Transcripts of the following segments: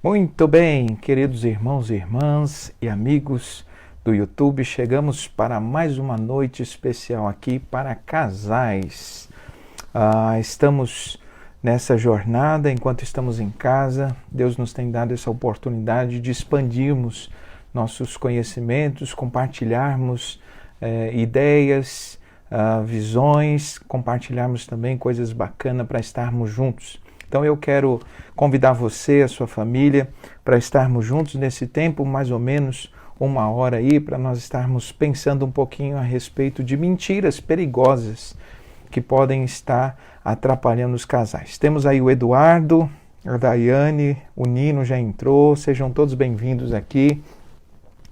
Muito bem, queridos irmãos e irmãs e amigos do YouTube, chegamos para mais uma noite especial aqui para casais. Estamos nessa jornada, enquanto estamos em casa, Deus nos tem dado essa oportunidade de expandirmos nossos conhecimentos, compartilharmos ideias, visões, compartilharmos também coisas bacanas para estarmos juntos. Então eu quero convidar você, a sua família, para estarmos juntos nesse tempo, mais ou menos uma hora aí, para nós estarmos pensando um pouquinho a respeito de mentiras perigosas que podem estar atrapalhando os casais. Temos aí o Eduardo, a Daiane, o Nino já entrou, sejam todos bem-vindos aqui.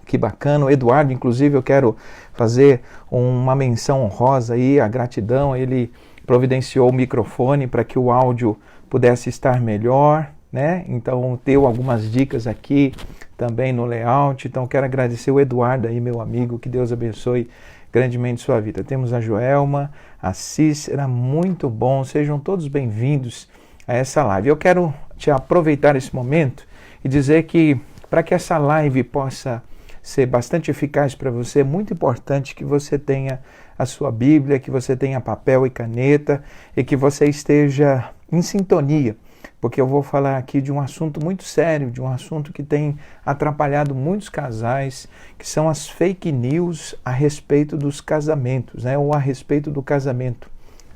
Que bacana, o Eduardo, inclusive, eu quero fazer uma menção honrosa aí, a gratidão, ele providenciou o microfone para que o áudio pudesse estar melhor, né? Então, deu algumas dicas aqui também no layout. Então, quero agradecer o Eduardo aí, meu amigo, que Deus abençoe grandemente sua vida. Temos a Joelma, a Cícera, muito bom. Sejam todos bem-vindos a essa live. Eu quero te aproveitar esse momento e dizer que, para que essa live possa ser bastante eficaz para você, é muito importante que você tenha a sua Bíblia, que você tenha papel e caneta e que você esteja em sintonia, porque eu vou falar aqui de um assunto muito sério, de um assunto que tem atrapalhado muitos casais, que são as fake news a respeito dos casamentos, né, ou a respeito do casamento.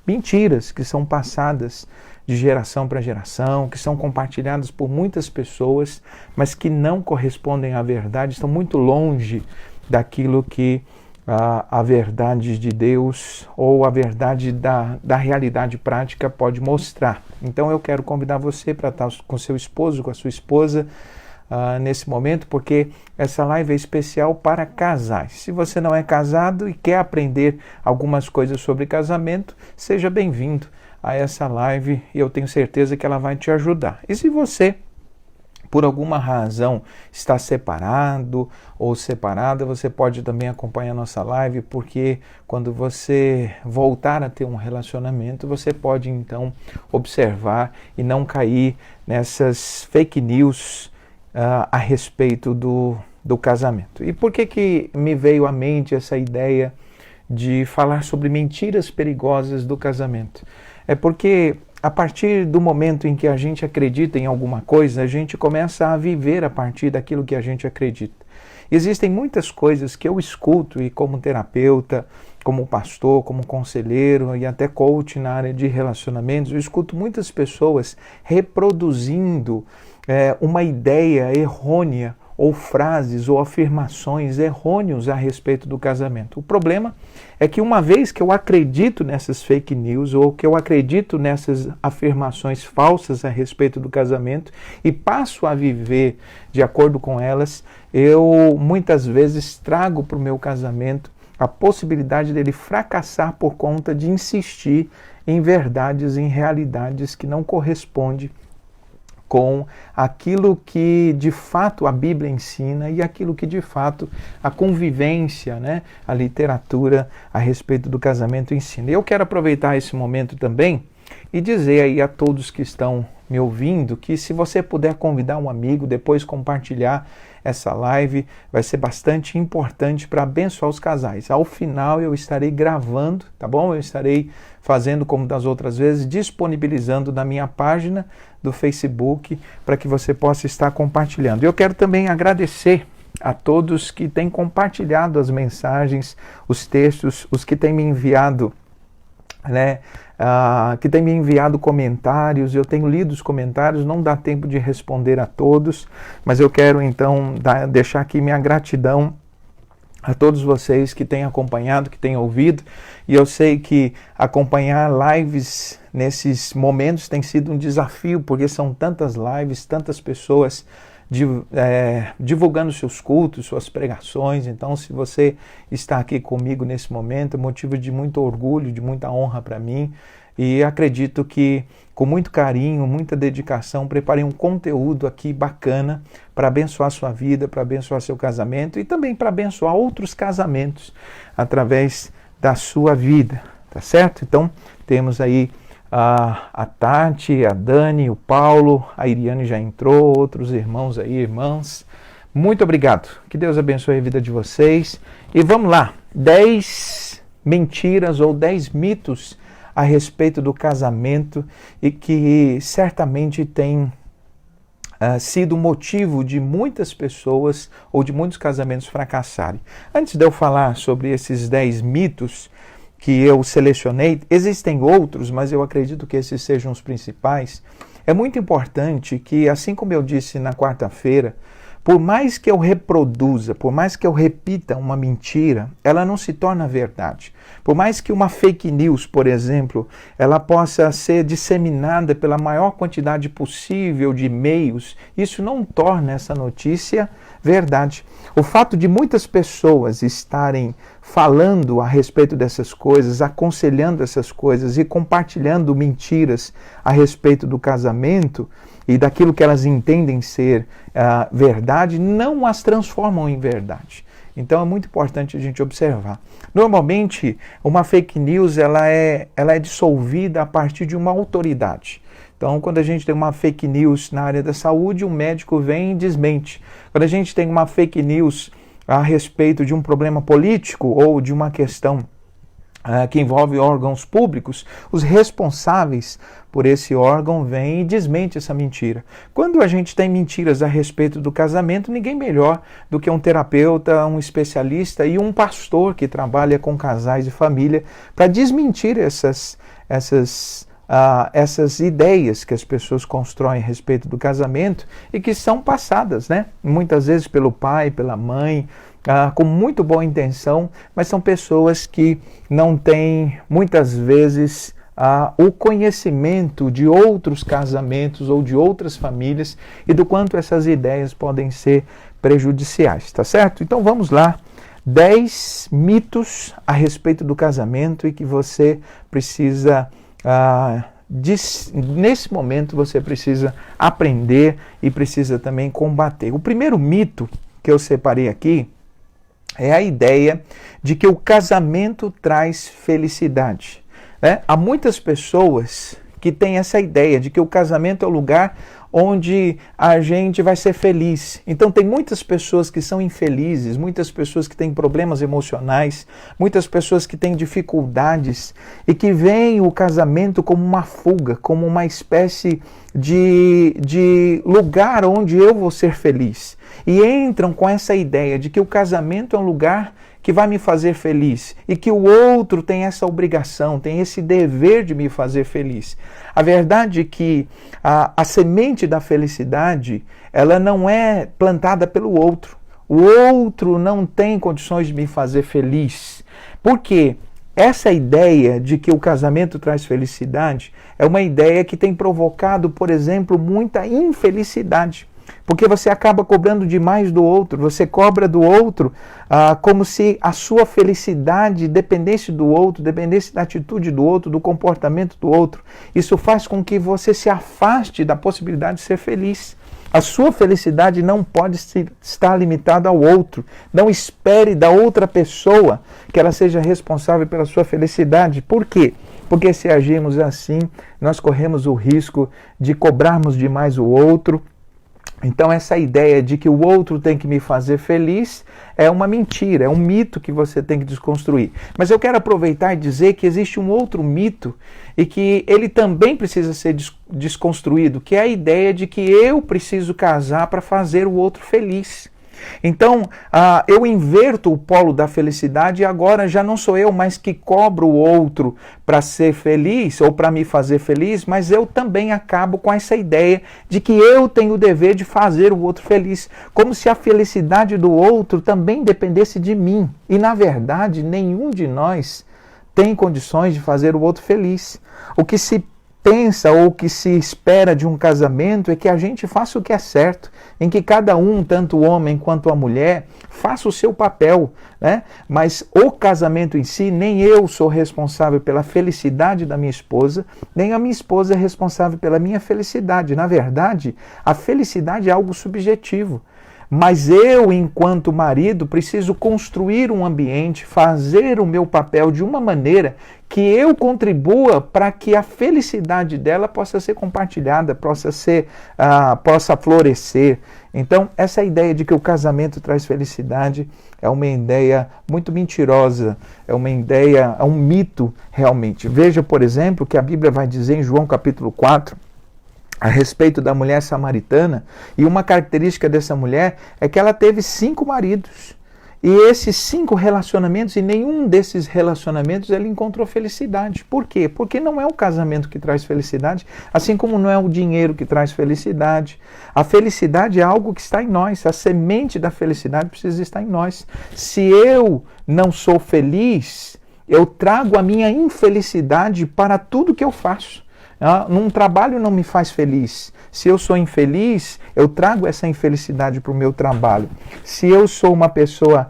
Mentiras que são passadas de geração para geração, que são compartilhadas por muitas pessoas, mas que não correspondem à verdade, estão muito longe daquilo que a verdade de Deus ou a verdade da realidade prática pode mostrar. Então eu quero convidar você para estar com seu esposo, com a sua esposa nesse momento, porque essa live é especial para casais. Se você não é casado e quer aprender algumas coisas sobre casamento, seja bem-vindo a essa live e eu tenho certeza que ela vai te ajudar. E se você, por alguma razão, está separado ou separada, você pode também acompanhar nossa live, porque quando você voltar a ter um relacionamento, você pode então observar e não cair nessas fake news a respeito do casamento. E por que me veio à mente essa ideia de falar sobre mentiras perigosas do casamento? É porque a partir do momento em que a gente acredita em alguma coisa, a gente começa a viver a partir daquilo que a gente acredita. Existem muitas coisas que eu escuto, e como terapeuta, como pastor, como conselheiro e até coach na área de relacionamentos, eu escuto muitas pessoas reproduzindo uma ideia errônea, ou frases ou afirmações errôneas a respeito do casamento. O problema é que uma vez que eu acredito nessas fake news ou que eu acredito nessas afirmações falsas a respeito do casamento e passo a viver de acordo com elas, eu muitas vezes trago para o meu casamento a possibilidade dele fracassar por conta de insistir em verdades, em realidades que não correspondem com aquilo que de fato a Bíblia ensina e aquilo que de fato a convivência, né, a literatura a respeito do casamento ensina. Eu quero aproveitar esse momento também e dizer aí a todos que estão me ouvindo que se você puder convidar um amigo, depois compartilhar essa live, vai ser bastante importante para abençoar os casais. Ao final eu estarei gravando, tá bom? Eu estarei fazendo como das outras vezes, disponibilizando na minha página do Facebook para que você possa estar compartilhando. Eu quero também agradecer a todos que têm compartilhado as mensagens, os textos, os que têm me enviado, né, que tem me enviado comentários. Eu tenho lido os comentários, não dá tempo de responder a todos, mas eu quero então deixar aqui minha gratidão a todos vocês que têm acompanhado, que têm ouvido, e eu sei que acompanhar lives nesses momentos tem sido um desafio, porque são tantas lives, tantas pessoas divulgando seus cultos, suas pregações. Então, se você está aqui comigo nesse momento, é motivo de muito orgulho, de muita honra para mim, e acredito que com muito carinho, muita dedicação, preparei um conteúdo aqui bacana para abençoar sua vida, para abençoar seu casamento e também para abençoar outros casamentos através da sua vida, tá certo? Então, temos aí a Tati, a Dani, o Paulo, a Iriane já entrou, outros irmãos aí, irmãs. Muito obrigado. Que Deus abençoe a vida de vocês. E vamos lá, 10 mentiras ou 10 mitos a respeito do casamento e que certamente tem sido motivo de muitas pessoas ou de muitos casamentos fracassarem. Antes de eu falar sobre esses 10 mitos que eu selecionei, existem outros, mas eu acredito que esses sejam os principais. É muito importante que, assim como eu disse na quarta-feira, por mais que eu reproduza, por mais que eu repita uma mentira, ela não se torna verdade. Por mais que uma fake news, por exemplo, ela possa ser disseminada pela maior quantidade possível de meios, isso não torna essa notícia verdade. O fato de muitas pessoas estarem falando a respeito dessas coisas, aconselhando essas coisas e compartilhando mentiras a respeito do casamento e daquilo que elas entendem ser verdade, não as transformam em verdade. Então é muito importante a gente observar. Normalmente, uma fake news ela é dissolvida a partir de uma autoridade. Então, quando a gente tem uma fake news na área da saúde, um médico vem e desmente. Quando a gente tem uma fake news a respeito de um problema político ou de uma questão que envolve órgãos públicos, os responsáveis por esse órgão vêm e desmente essa mentira. Quando a gente tem mentiras a respeito do casamento, ninguém melhor do que um terapeuta, um especialista e um pastor que trabalha com casais e família para desmentir essas ideias que as pessoas constroem a respeito do casamento e que são passadas, né? Muitas vezes pelo pai, pela mãe, com muito boa intenção, mas são pessoas que não têm, muitas vezes, o conhecimento de outros casamentos ou de outras famílias e do quanto essas ideias podem ser prejudiciais, tá certo? Então vamos lá, 10 mitos a respeito do casamento e que você precisa, nesse momento você precisa aprender e precisa também combater. O primeiro mito que eu separei aqui é a ideia de que o casamento traz felicidade. Há muitas pessoas que têm essa ideia de que o casamento é o lugar onde a gente vai ser feliz. Então tem muitas pessoas que são infelizes, muitas pessoas que têm problemas emocionais, muitas pessoas que têm dificuldades e que veem o casamento como uma fuga, como uma espécie de lugar onde eu vou ser feliz. E entram com essa ideia de que o casamento é um lugar que vai me fazer feliz e que o outro tem essa obrigação, tem esse dever de me fazer feliz. A verdade é que a semente da felicidade, ela não é plantada pelo outro. O outro não tem condições de me fazer feliz. Por quê? Essa ideia de que o casamento traz felicidade é uma ideia que tem provocado, por exemplo, muita infelicidade. Porque você acaba cobrando demais do outro, você cobra do outro como se a sua felicidade dependesse do outro, dependesse da atitude do outro, do comportamento do outro. Isso faz com que você se afaste da possibilidade de ser feliz. A sua felicidade não pode estar limitada ao outro. Não espere da outra pessoa que ela seja responsável pela sua felicidade. Por quê? Porque se agirmos assim, nós corremos o risco de cobrarmos demais o outro. Então essa ideia de que o outro tem que me fazer feliz é uma mentira, é um mito que você tem que desconstruir. Mas eu quero aproveitar e dizer que existe um outro mito e que ele também precisa ser desconstruído, que é a ideia de que eu preciso casar para fazer o outro feliz. Então, eu inverto o polo da felicidade e agora já não sou eu mais que cobro o outro para ser feliz ou para me fazer feliz, mas eu também acabo com essa ideia de que eu tenho o dever de fazer o outro feliz, como se a felicidade do outro também dependesse de mim. E, na verdade, nenhum de nós tem condições de fazer o outro feliz. O que se pensa ou que se espera de um casamento é que a gente faça o que é certo, em que cada um, tanto o homem quanto a mulher, faça o seu papel, né? Mas o casamento em si, nem eu sou responsável pela felicidade da minha esposa, nem a minha esposa é responsável pela minha felicidade. Na verdade, a felicidade é algo subjetivo. Mas eu, enquanto marido, preciso construir um ambiente, fazer o meu papel de uma maneira que eu contribua para que a felicidade dela possa ser compartilhada, possa florescer. Então, essa ideia de que o casamento traz felicidade é uma ideia muito mentirosa, é um mito realmente. Veja, por exemplo, que a Bíblia vai dizer em João capítulo 4, a respeito da mulher samaritana, e uma característica dessa mulher é que ela teve 5 maridos. E esses 5 relacionamentos, e nenhum desses relacionamentos ela encontrou felicidade. Por quê? Porque não é o casamento que traz felicidade, assim como não é o dinheiro que traz felicidade. A felicidade é algo que está em nós, a semente da felicidade precisa estar em nós. Se eu não sou feliz, eu trago a minha infelicidade para tudo que eu faço. Num trabalho não me faz feliz. Se eu sou infeliz, eu trago essa infelicidade para o meu trabalho. Se eu sou uma pessoa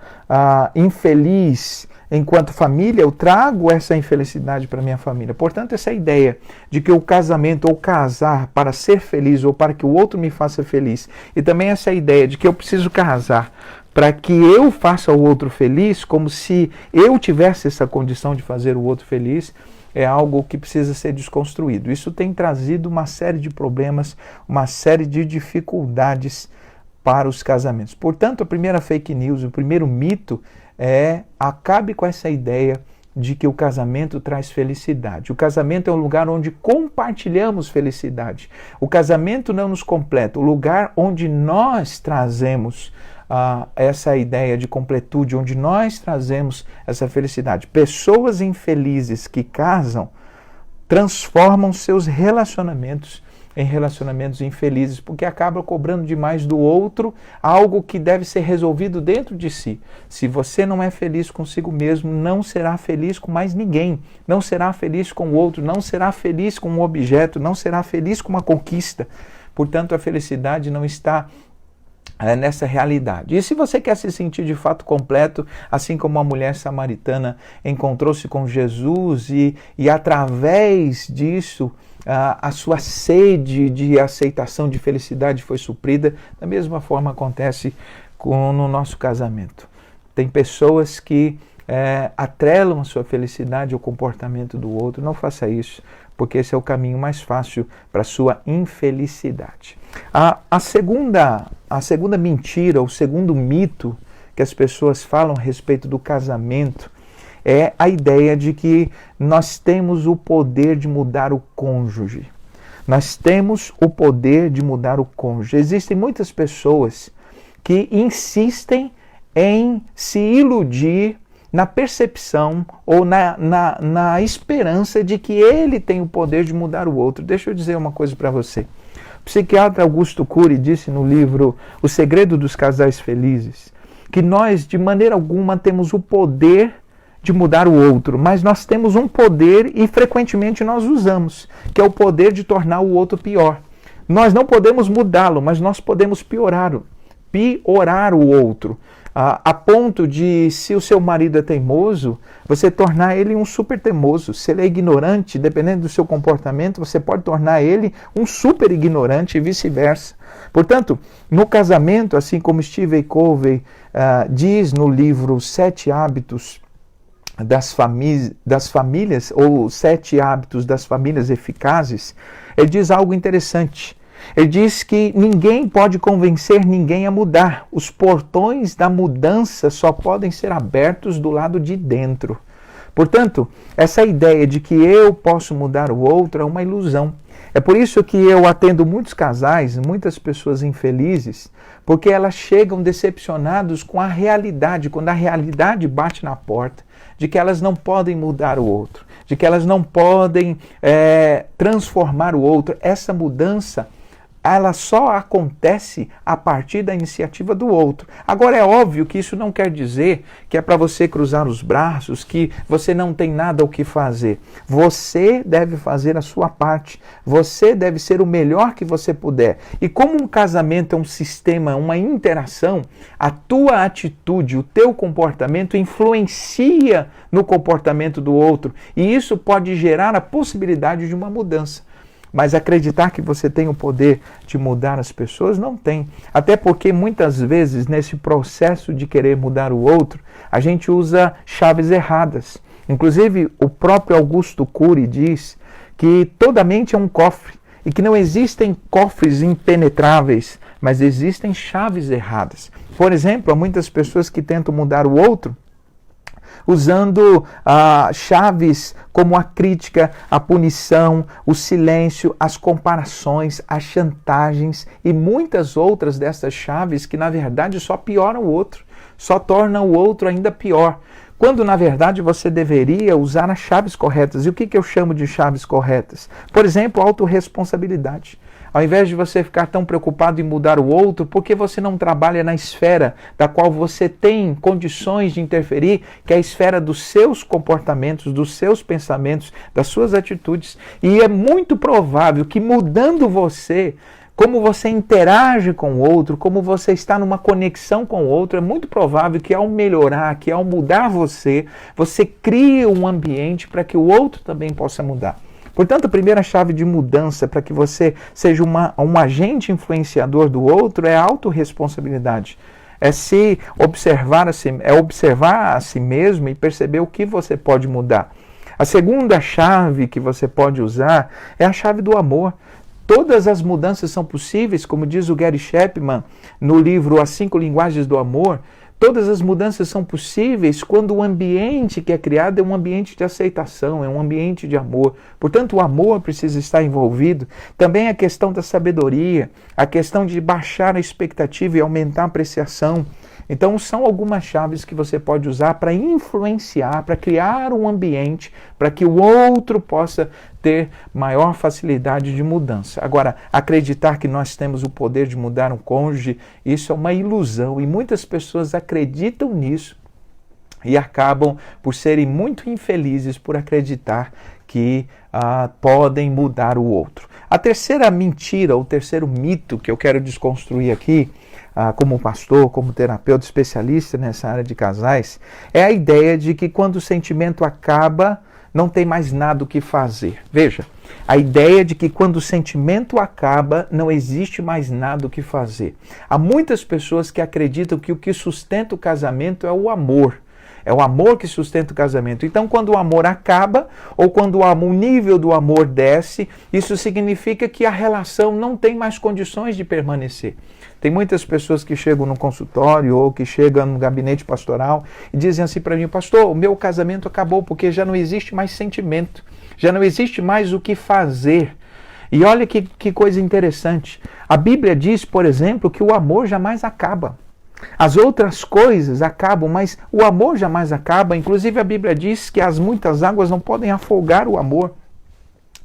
infeliz enquanto família, eu trago essa infelicidade para a minha família. Portanto, essa ideia de que o casamento ou casar para ser feliz ou para que o outro me faça feliz, e também essa ideia de que eu preciso casar para que eu faça o outro feliz, como se eu tivesse essa condição de fazer o outro feliz, é algo que precisa ser desconstruído. Isso tem trazido uma série de problemas, uma série de dificuldades para os casamentos. Portanto, a primeira fake news, o primeiro mito é: acabe com essa ideia de que o casamento traz felicidade. O casamento é um lugar onde compartilhamos felicidade. O casamento não nos completa, o lugar onde nós trazemos essa ideia de completude, onde nós trazemos essa felicidade. Pessoas infelizes que casam transformam seus relacionamentos em relacionamentos infelizes, porque acabam cobrando demais do outro algo que deve ser resolvido dentro de si. Se você não é feliz consigo mesmo, não será feliz com mais ninguém, não será feliz com o outro, não será feliz com um objeto, não será feliz com uma conquista. Portanto, a felicidade não está nessa realidade. E se você quer se sentir de fato completo, assim como a mulher samaritana encontrou-se com Jesus e através disso a sua sede de aceitação, de felicidade foi suprida, da mesma forma acontece no nosso casamento. Tem pessoas que atrelam a sua felicidade ao comportamento do outro. Não faça isso, porque esse é o caminho mais fácil para a sua infelicidade. A segunda mentira, o segundo mito que as pessoas falam a respeito do casamento é a ideia de que nós temos o poder de mudar o cônjuge. Nós temos o poder de mudar o cônjuge. Existem muitas pessoas que insistem em se iludir na percepção ou na esperança de que ele tem o poder de mudar o outro. Deixa eu dizer uma coisa para você. O psiquiatra Augusto Cury disse no livro O Segredo dos Casais Felizes que nós, de maneira alguma, temos o poder de mudar o outro, mas nós temos um poder e frequentemente nós usamos, que é o poder de tornar o outro pior. Nós não podemos mudá-lo, mas nós podemos piorar o outro. A ponto de, se o seu marido é teimoso, você tornar ele um super teimoso. Se ele é ignorante, dependendo do seu comportamento, você pode tornar ele um super ignorante e vice-versa. Portanto, no casamento, assim como Stephen Covey diz no livro 7 Hábitos das Famílias, ou 7 Hábitos das Famílias Eficazes, ele diz algo interessante. Ele diz que ninguém pode convencer ninguém a mudar. Os portões da mudança só podem ser abertos do lado de dentro. Portanto, essa ideia de que eu posso mudar o outro é uma ilusão. É por isso que eu atendo muitos casais, muitas pessoas infelizes, porque elas chegam decepcionados com a realidade, quando a realidade bate na porta, de que elas não podem mudar o outro, de que elas não podem transformar o outro. Essa mudança, ela só acontece a partir da iniciativa do outro. Agora, é óbvio que isso não quer dizer que é para você cruzar os braços, que você não tem nada o que fazer. Você deve fazer a sua parte. Você deve ser o melhor que você puder. E como um casamento é um sistema, uma interação, a tua atitude, o teu comportamento influencia no comportamento do outro. E isso pode gerar a possibilidade de uma mudança. Mas acreditar que você tem o poder de mudar as pessoas, não tem. Até porque muitas vezes nesse processo de querer mudar o outro, a gente usa chaves erradas. Inclusive o próprio Augusto Cury diz que toda mente é um cofre e que não existem cofres impenetráveis, mas existem chaves erradas. Por exemplo, há muitas pessoas que tentam mudar o outro usando chaves como a crítica, a punição, o silêncio, as comparações, as chantagens e muitas outras dessas chaves que, na verdade, só pioram o outro, só tornam o outro ainda pior. Quando, na verdade, você deveria usar as chaves corretas. E o que eu chamo de chaves corretas? Por exemplo, autorresponsabilidade. Ao invés de você ficar tão preocupado em mudar o outro, por que você não trabalha na esfera da qual você tem condições de interferir, que é a esfera dos seus comportamentos, dos seus pensamentos, das suas atitudes? E é muito provável que mudando você, como você interage com o outro, como você está numa conexão com o outro, é muito provável que ao melhorar, que ao mudar você, você crie um ambiente para que o outro também possa mudar. Portanto, a primeira chave de mudança para que você seja um agente influenciador do outro é a autorresponsabilidade. É se observar observar a si mesmo e perceber o que você pode mudar. A segunda chave que você pode usar é a chave do amor. Todas as mudanças são possíveis, como diz o Gary Chapman no livro As 5 Linguagens do Amor. Todas as mudanças são possíveis quando o ambiente que é criado é um ambiente de aceitação, é um ambiente de amor. Portanto, o amor precisa estar envolvido. Também a questão da sabedoria, a questão de baixar a expectativa e aumentar a apreciação. Então, são algumas chaves que você pode usar para influenciar, para criar um ambiente para que o outro possa ter maior facilidade de mudança. Agora, acreditar que nós temos o poder de mudar um cônjuge, isso é uma ilusão e muitas pessoas acreditam nisso e acabam por serem muito infelizes por acreditar que podem mudar o outro. A terceira mentira, o terceiro mito que eu quero desconstruir aqui, como pastor, como terapeuta especialista nessa área de casais, é a ideia de que quando o sentimento acaba, não tem mais nada o que fazer. Veja, a ideia de que quando o sentimento acaba, não existe mais nada o que fazer. Há muitas pessoas que acreditam que o que sustenta o casamento é o amor. É o amor que sustenta o casamento. Então, quando o amor acaba, ou quando o nível do amor desce, isso significa que a relação não tem mais condições de permanecer. Tem muitas pessoas que chegam no consultório ou que chegam no gabinete pastoral e dizem assim para mim: pastor, o meu casamento acabou porque já não existe mais sentimento, já não existe mais o que fazer. E olha que coisa interessante. A Bíblia diz, por exemplo, que o amor jamais acaba. As outras coisas acabam, mas o amor jamais acaba. Inclusive a Bíblia diz que as muitas águas não podem afogar o amor.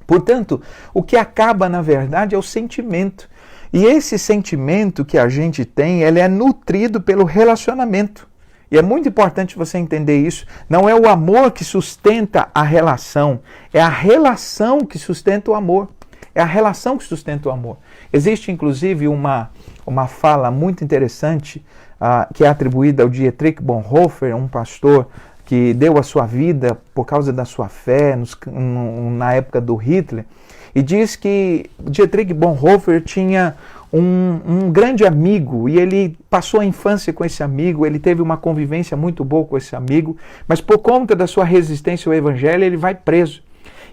Portanto, o que acaba na verdade é o sentimento. E esse sentimento que a gente tem, ele é nutrido pelo relacionamento. E é muito importante você entender isso. Não é o amor que sustenta a relação, é a relação que sustenta o amor. É a relação que sustenta o amor. Existe inclusive uma fala muito interessante que é atribuída ao Dietrich Bonhoeffer, um pastor que deu a sua vida por causa da sua fé na época do Hitler. E diz que Dietrich Bonhoeffer tinha um grande amigo e ele passou a infância com esse amigo, ele teve uma convivência muito boa com esse amigo, mas por conta da sua resistência ao evangelho ele vai preso.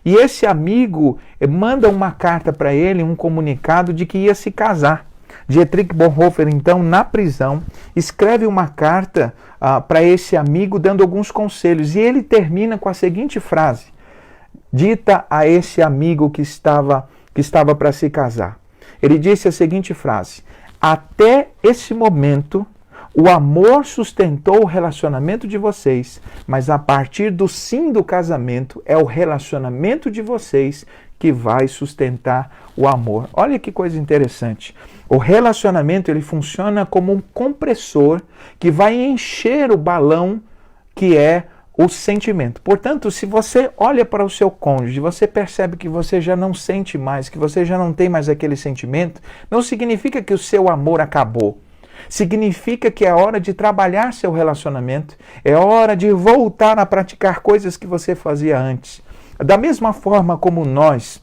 E esse amigo manda uma carta para ele, um comunicado de que ia se casar. Dietrich Bonhoeffer, então, na prisão, escreve uma carta para esse amigo dando alguns conselhos. E ele termina com a seguinte frase, dita a esse amigo que estava para se casar. Ele disse a seguinte frase: até esse momento, o amor sustentou o relacionamento de vocês, mas a partir do sim do casamento, é o relacionamento de vocês que vai sustentar o amor. Olha que coisa interessante. O relacionamento ele funciona como um compressor que vai encher o balão que é o sentimento. Portanto, se você olha para o seu cônjuge, você percebe que você já não sente mais, que você já não tem mais aquele sentimento, não significa que o seu amor acabou. Significa que é hora de trabalhar seu relacionamento, é hora de voltar a praticar coisas que você fazia antes. Da mesma forma como nós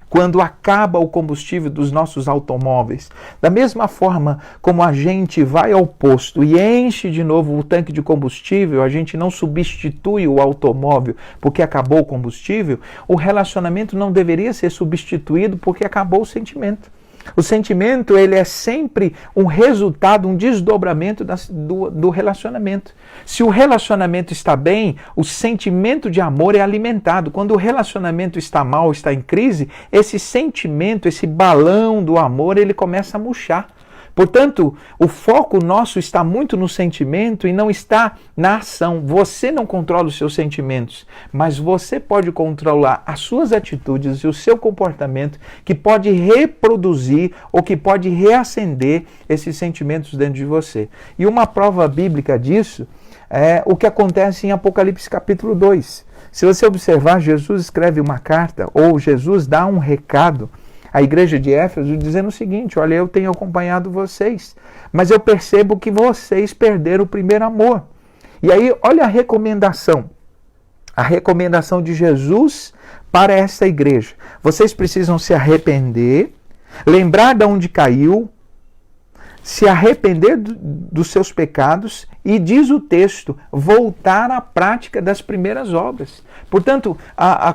quando acaba o combustível dos nossos automóveis. Da mesma forma como a gente vai ao posto e enche de novo o tanque de combustível, a gente não substitui o automóvel porque acabou o combustível, o relacionamento não deveria ser substituído porque acabou o sentimento. O sentimento, ele é sempre um resultado, um desdobramento do relacionamento. Se o relacionamento está bem, o sentimento de amor é alimentado. Quando o relacionamento está mal, está em crise, esse sentimento, esse balão do amor, ele começa a murchar. Portanto, o foco nosso está muito no sentimento e não está na ação. Você não controla os seus sentimentos, mas você pode controlar as suas atitudes e o seu comportamento, que pode reproduzir ou que pode reacender esses sentimentos dentro de você. E uma prova bíblica disso é o que acontece em Apocalipse capítulo 2. Se você observar, Jesus escreve uma carta ou Jesus dá um recado a igreja de Éfeso dizendo o seguinte: olha, eu tenho acompanhado vocês, mas eu percebo que vocês perderam o primeiro amor. E aí, olha a recomendação de Jesus para essa igreja. Vocês precisam se arrepender, lembrar de onde caiu, se arrepender dos seus pecados e, diz o texto, voltar à prática das primeiras obras. Portanto,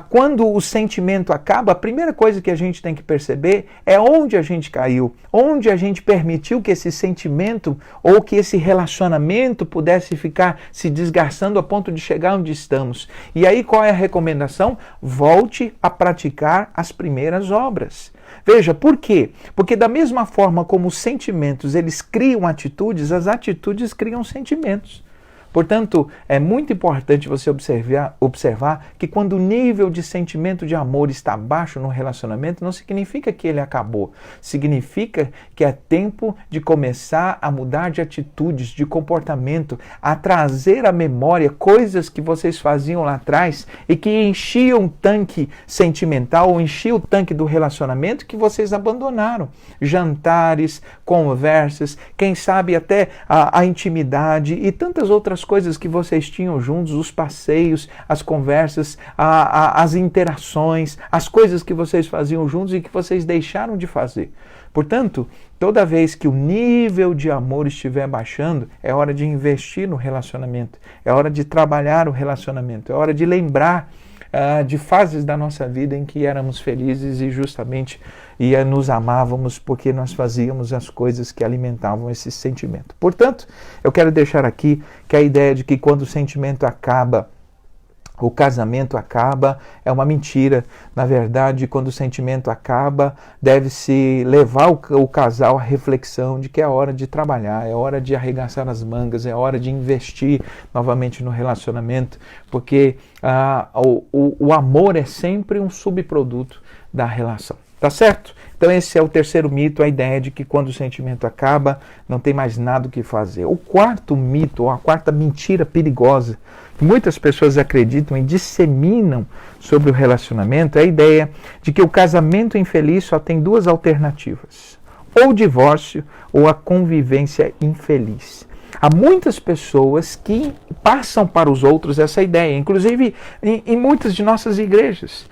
quando o sentimento acaba, a primeira coisa que a gente tem que perceber é onde a gente caiu, onde a gente permitiu que esse sentimento ou que esse relacionamento pudesse ficar se desgastando a ponto de chegar onde estamos. E aí qual é a recomendação? Volte a praticar as primeiras obras. Veja, por quê? Porque da mesma forma como os sentimentos eles criam atitudes, as atitudes criam sentimentos. Portanto, é muito importante você observar que quando o nível de sentimento de amor está baixo no relacionamento, não significa que ele acabou. Significa que é tempo de começar a mudar de atitudes, de comportamento, a trazer à memória coisas que vocês faziam lá atrás e que enchiam o tanque sentimental ou enchiam o tanque do relacionamento que vocês abandonaram. Jantares, conversas, quem sabe até a intimidade e tantas outras coisas que vocês tinham juntos, os passeios, as conversas, as interações, as coisas que vocês faziam juntos e que vocês deixaram de fazer. Portanto, toda vez que o nível de amor estiver baixando, é hora de investir no relacionamento, é hora de trabalhar o relacionamento, é hora de lembrar de fases da nossa vida em que éramos felizes e justamente nos amávamos porque nós fazíamos as coisas que alimentavam esse sentimento. Portanto, eu quero deixar aqui que a ideia de que quando o sentimento acaba, o casamento acaba, é uma mentira. Na verdade, quando o sentimento acaba, deve-se levar o casal à reflexão de que é hora de trabalhar, é hora de arregaçar as mangas, é hora de investir novamente no relacionamento, porque o amor é sempre um subproduto da relação. Tá certo? Então esse é o terceiro mito, a ideia de que quando o sentimento acaba, não tem mais nada o que fazer. O quarto mito, ou a quarta mentira perigosa, que muitas pessoas acreditam e disseminam sobre o relacionamento, é a ideia de que o casamento infeliz só tem duas alternativas: ou o divórcio ou a convivência infeliz. Há muitas pessoas que passam para os outros essa ideia, inclusive em muitas de nossas igrejas.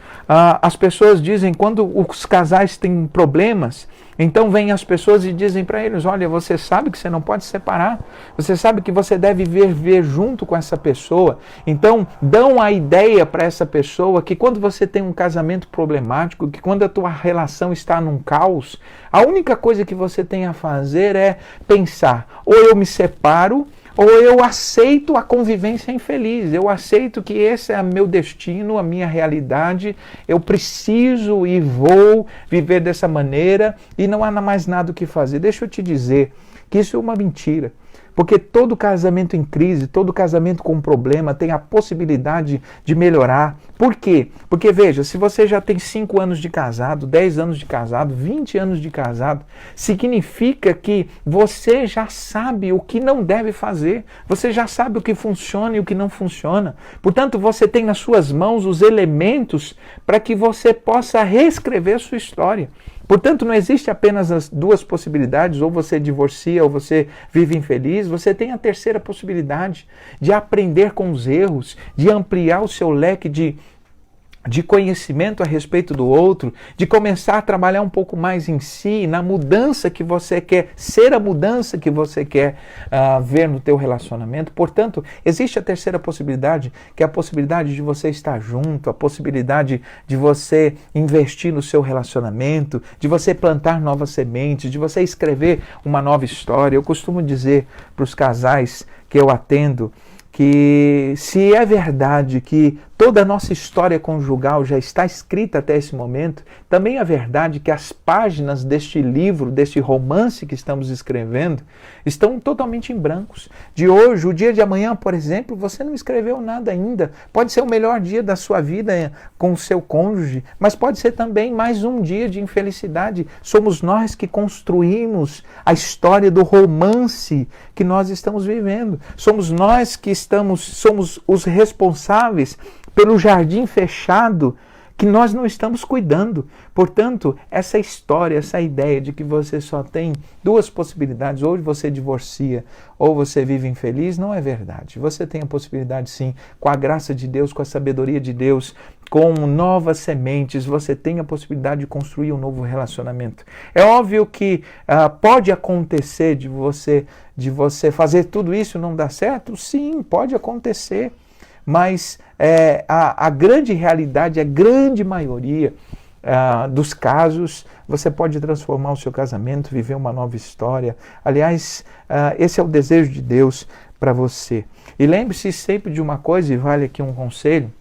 As pessoas dizem, quando os casais têm problemas, então vêm as pessoas e dizem para eles: olha, você sabe que você não pode separar, você sabe que você deve viver junto com essa pessoa. Então dão a ideia para essa pessoa que quando você tem um casamento problemático, que quando a tua relação está num caos, a única coisa que você tem a fazer é pensar: ou eu me separo, ou eu aceito a convivência infeliz, eu aceito que esse é o meu destino, a minha realidade, eu preciso e vou viver dessa maneira e não há mais nada o que fazer. Deixa eu te dizer que isso é uma mentira. Porque todo casamento em crise, todo casamento com problema tem a possibilidade de melhorar. Por quê? Porque veja, se você já tem 5 anos de casado, 10 anos de casado, 20 anos de casado, significa que você já sabe o que não deve fazer. Você já sabe o que funciona e o que não funciona. Portanto, você tem nas suas mãos os elementos para que você possa reescrever a sua história. Portanto, não existe apenas as duas possibilidades, ou você divorcia ou você vive infeliz. Você tem a terceira possibilidade de aprender com os erros, de ampliar o seu leque de de conhecimento a respeito do outro, de começar a trabalhar um pouco mais em si, na mudança que você quer, ser a mudança que você quer ver no teu relacionamento. Portanto, existe a terceira possibilidade, que é a possibilidade de você estar junto, a possibilidade de você investir no seu relacionamento, de você plantar novas sementes, de você escrever uma nova história. Eu costumo dizer para os casais que eu atendo, que se é verdade que toda a nossa história conjugal já está escrita até esse momento, também é verdade que as páginas deste livro, deste romance que estamos escrevendo, estão totalmente em brancos. De hoje, o dia de amanhã, por exemplo, você não escreveu nada ainda. Pode ser o melhor dia da sua vida com o seu cônjuge, mas pode ser também mais um dia de infelicidade. Somos nós que construímos a história do romance que nós estamos vivendo. Somos nós que somos os responsáveis pelo jardim fechado que nós não estamos cuidando. Portanto, essa história, essa ideia de que você só tem duas possibilidades, ou você divorcia ou você vive infeliz, não é verdade. Você tem a possibilidade sim, com a graça de Deus, com a sabedoria de Deus, com novas sementes, você tem a possibilidade de construir um novo relacionamento. É óbvio que pode acontecer de você fazer tudo isso e não dar certo? Sim, pode acontecer. Mas a grande realidade, a grande maioria dos casos, você pode transformar o seu casamento, viver uma nova história. Aliás, esse é o desejo de Deus para você. E lembre-se sempre de uma coisa, e vale aqui um conselho,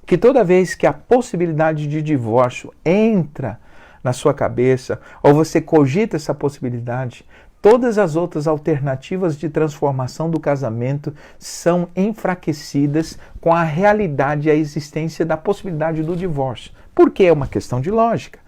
que toda vez que a possibilidade de divórcio entra na sua cabeça, ou você cogita essa possibilidade, todas as outras alternativas de transformação do casamento são enfraquecidas com a realidade e a existência da possibilidade do divórcio. Porque é uma questão de lógica.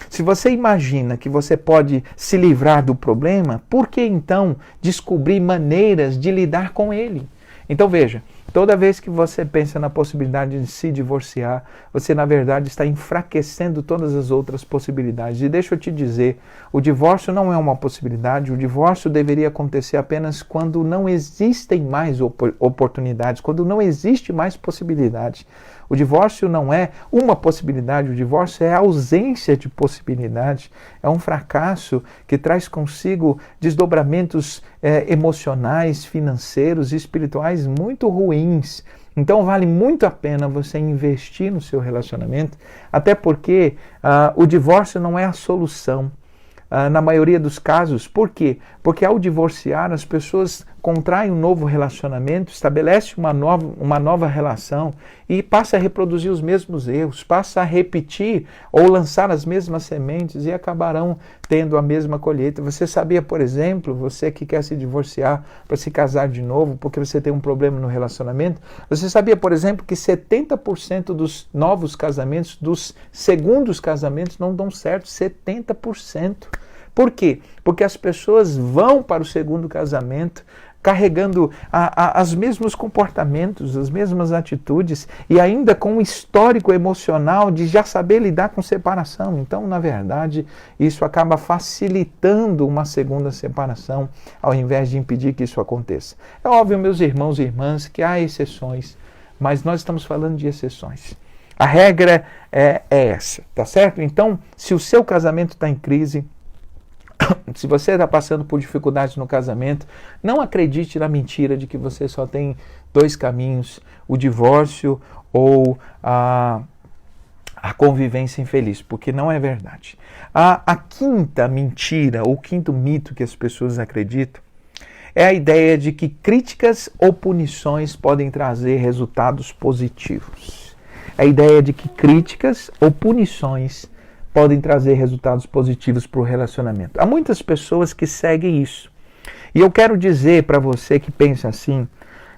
Se você imagina que você pode se livrar do problema, por que então descobrir maneiras de lidar com ele? Então veja, toda vez que você pensa na possibilidade de se divorciar, você na verdade está enfraquecendo todas as outras possibilidades. E deixa eu te dizer, o divórcio não é uma possibilidade, o divórcio deveria acontecer apenas quando não existem mais oportunidades, quando não existe mais possibilidade. O divórcio não é uma possibilidade, o divórcio é a ausência de possibilidade. É um fracasso que traz consigo desdobramentos emocionais, financeiros e espirituais muito ruins. Então vale muito a pena você investir no seu relacionamento, até porque o divórcio não é a solução. Na maioria dos casos. Por quê? Porque ao divorciar, as pessoas contraem um novo relacionamento, estabelecem uma nova relação e passa a reproduzir os mesmos erros, passa a repetir ou lançar as mesmas sementes e acabarão tendo a mesma colheita. Você sabia, por exemplo, você que quer se divorciar para se casar de novo porque você tem um problema no relacionamento, você sabia, por exemplo, que 70% dos novos casamentos, dos segundos casamentos não dão certo, 70%. Por quê? Porque as pessoas vão para o segundo casamento carregando os mesmos comportamentos, as mesmas atitudes e ainda com um histórico emocional de já saber lidar com separação. Então, na verdade, isso acaba facilitando uma segunda separação ao invés de impedir que isso aconteça. É óbvio, meus irmãos e irmãs, que há exceções, mas nós estamos falando de exceções. A regra é essa, tá certo? Então, se o seu casamento está em crise, se você está passando por dificuldades no casamento, não acredite na mentira de que você só tem dois caminhos, o divórcio ou a convivência infeliz, porque não é verdade. A quinta mentira, ou quinto mito que as pessoas acreditam, é a ideia de que críticas ou punições podem trazer resultados positivos. A ideia de que críticas ou punições podem trazer resultados positivos para o relacionamento. Há muitas pessoas que seguem isso. E eu quero dizer para você que pensa assim,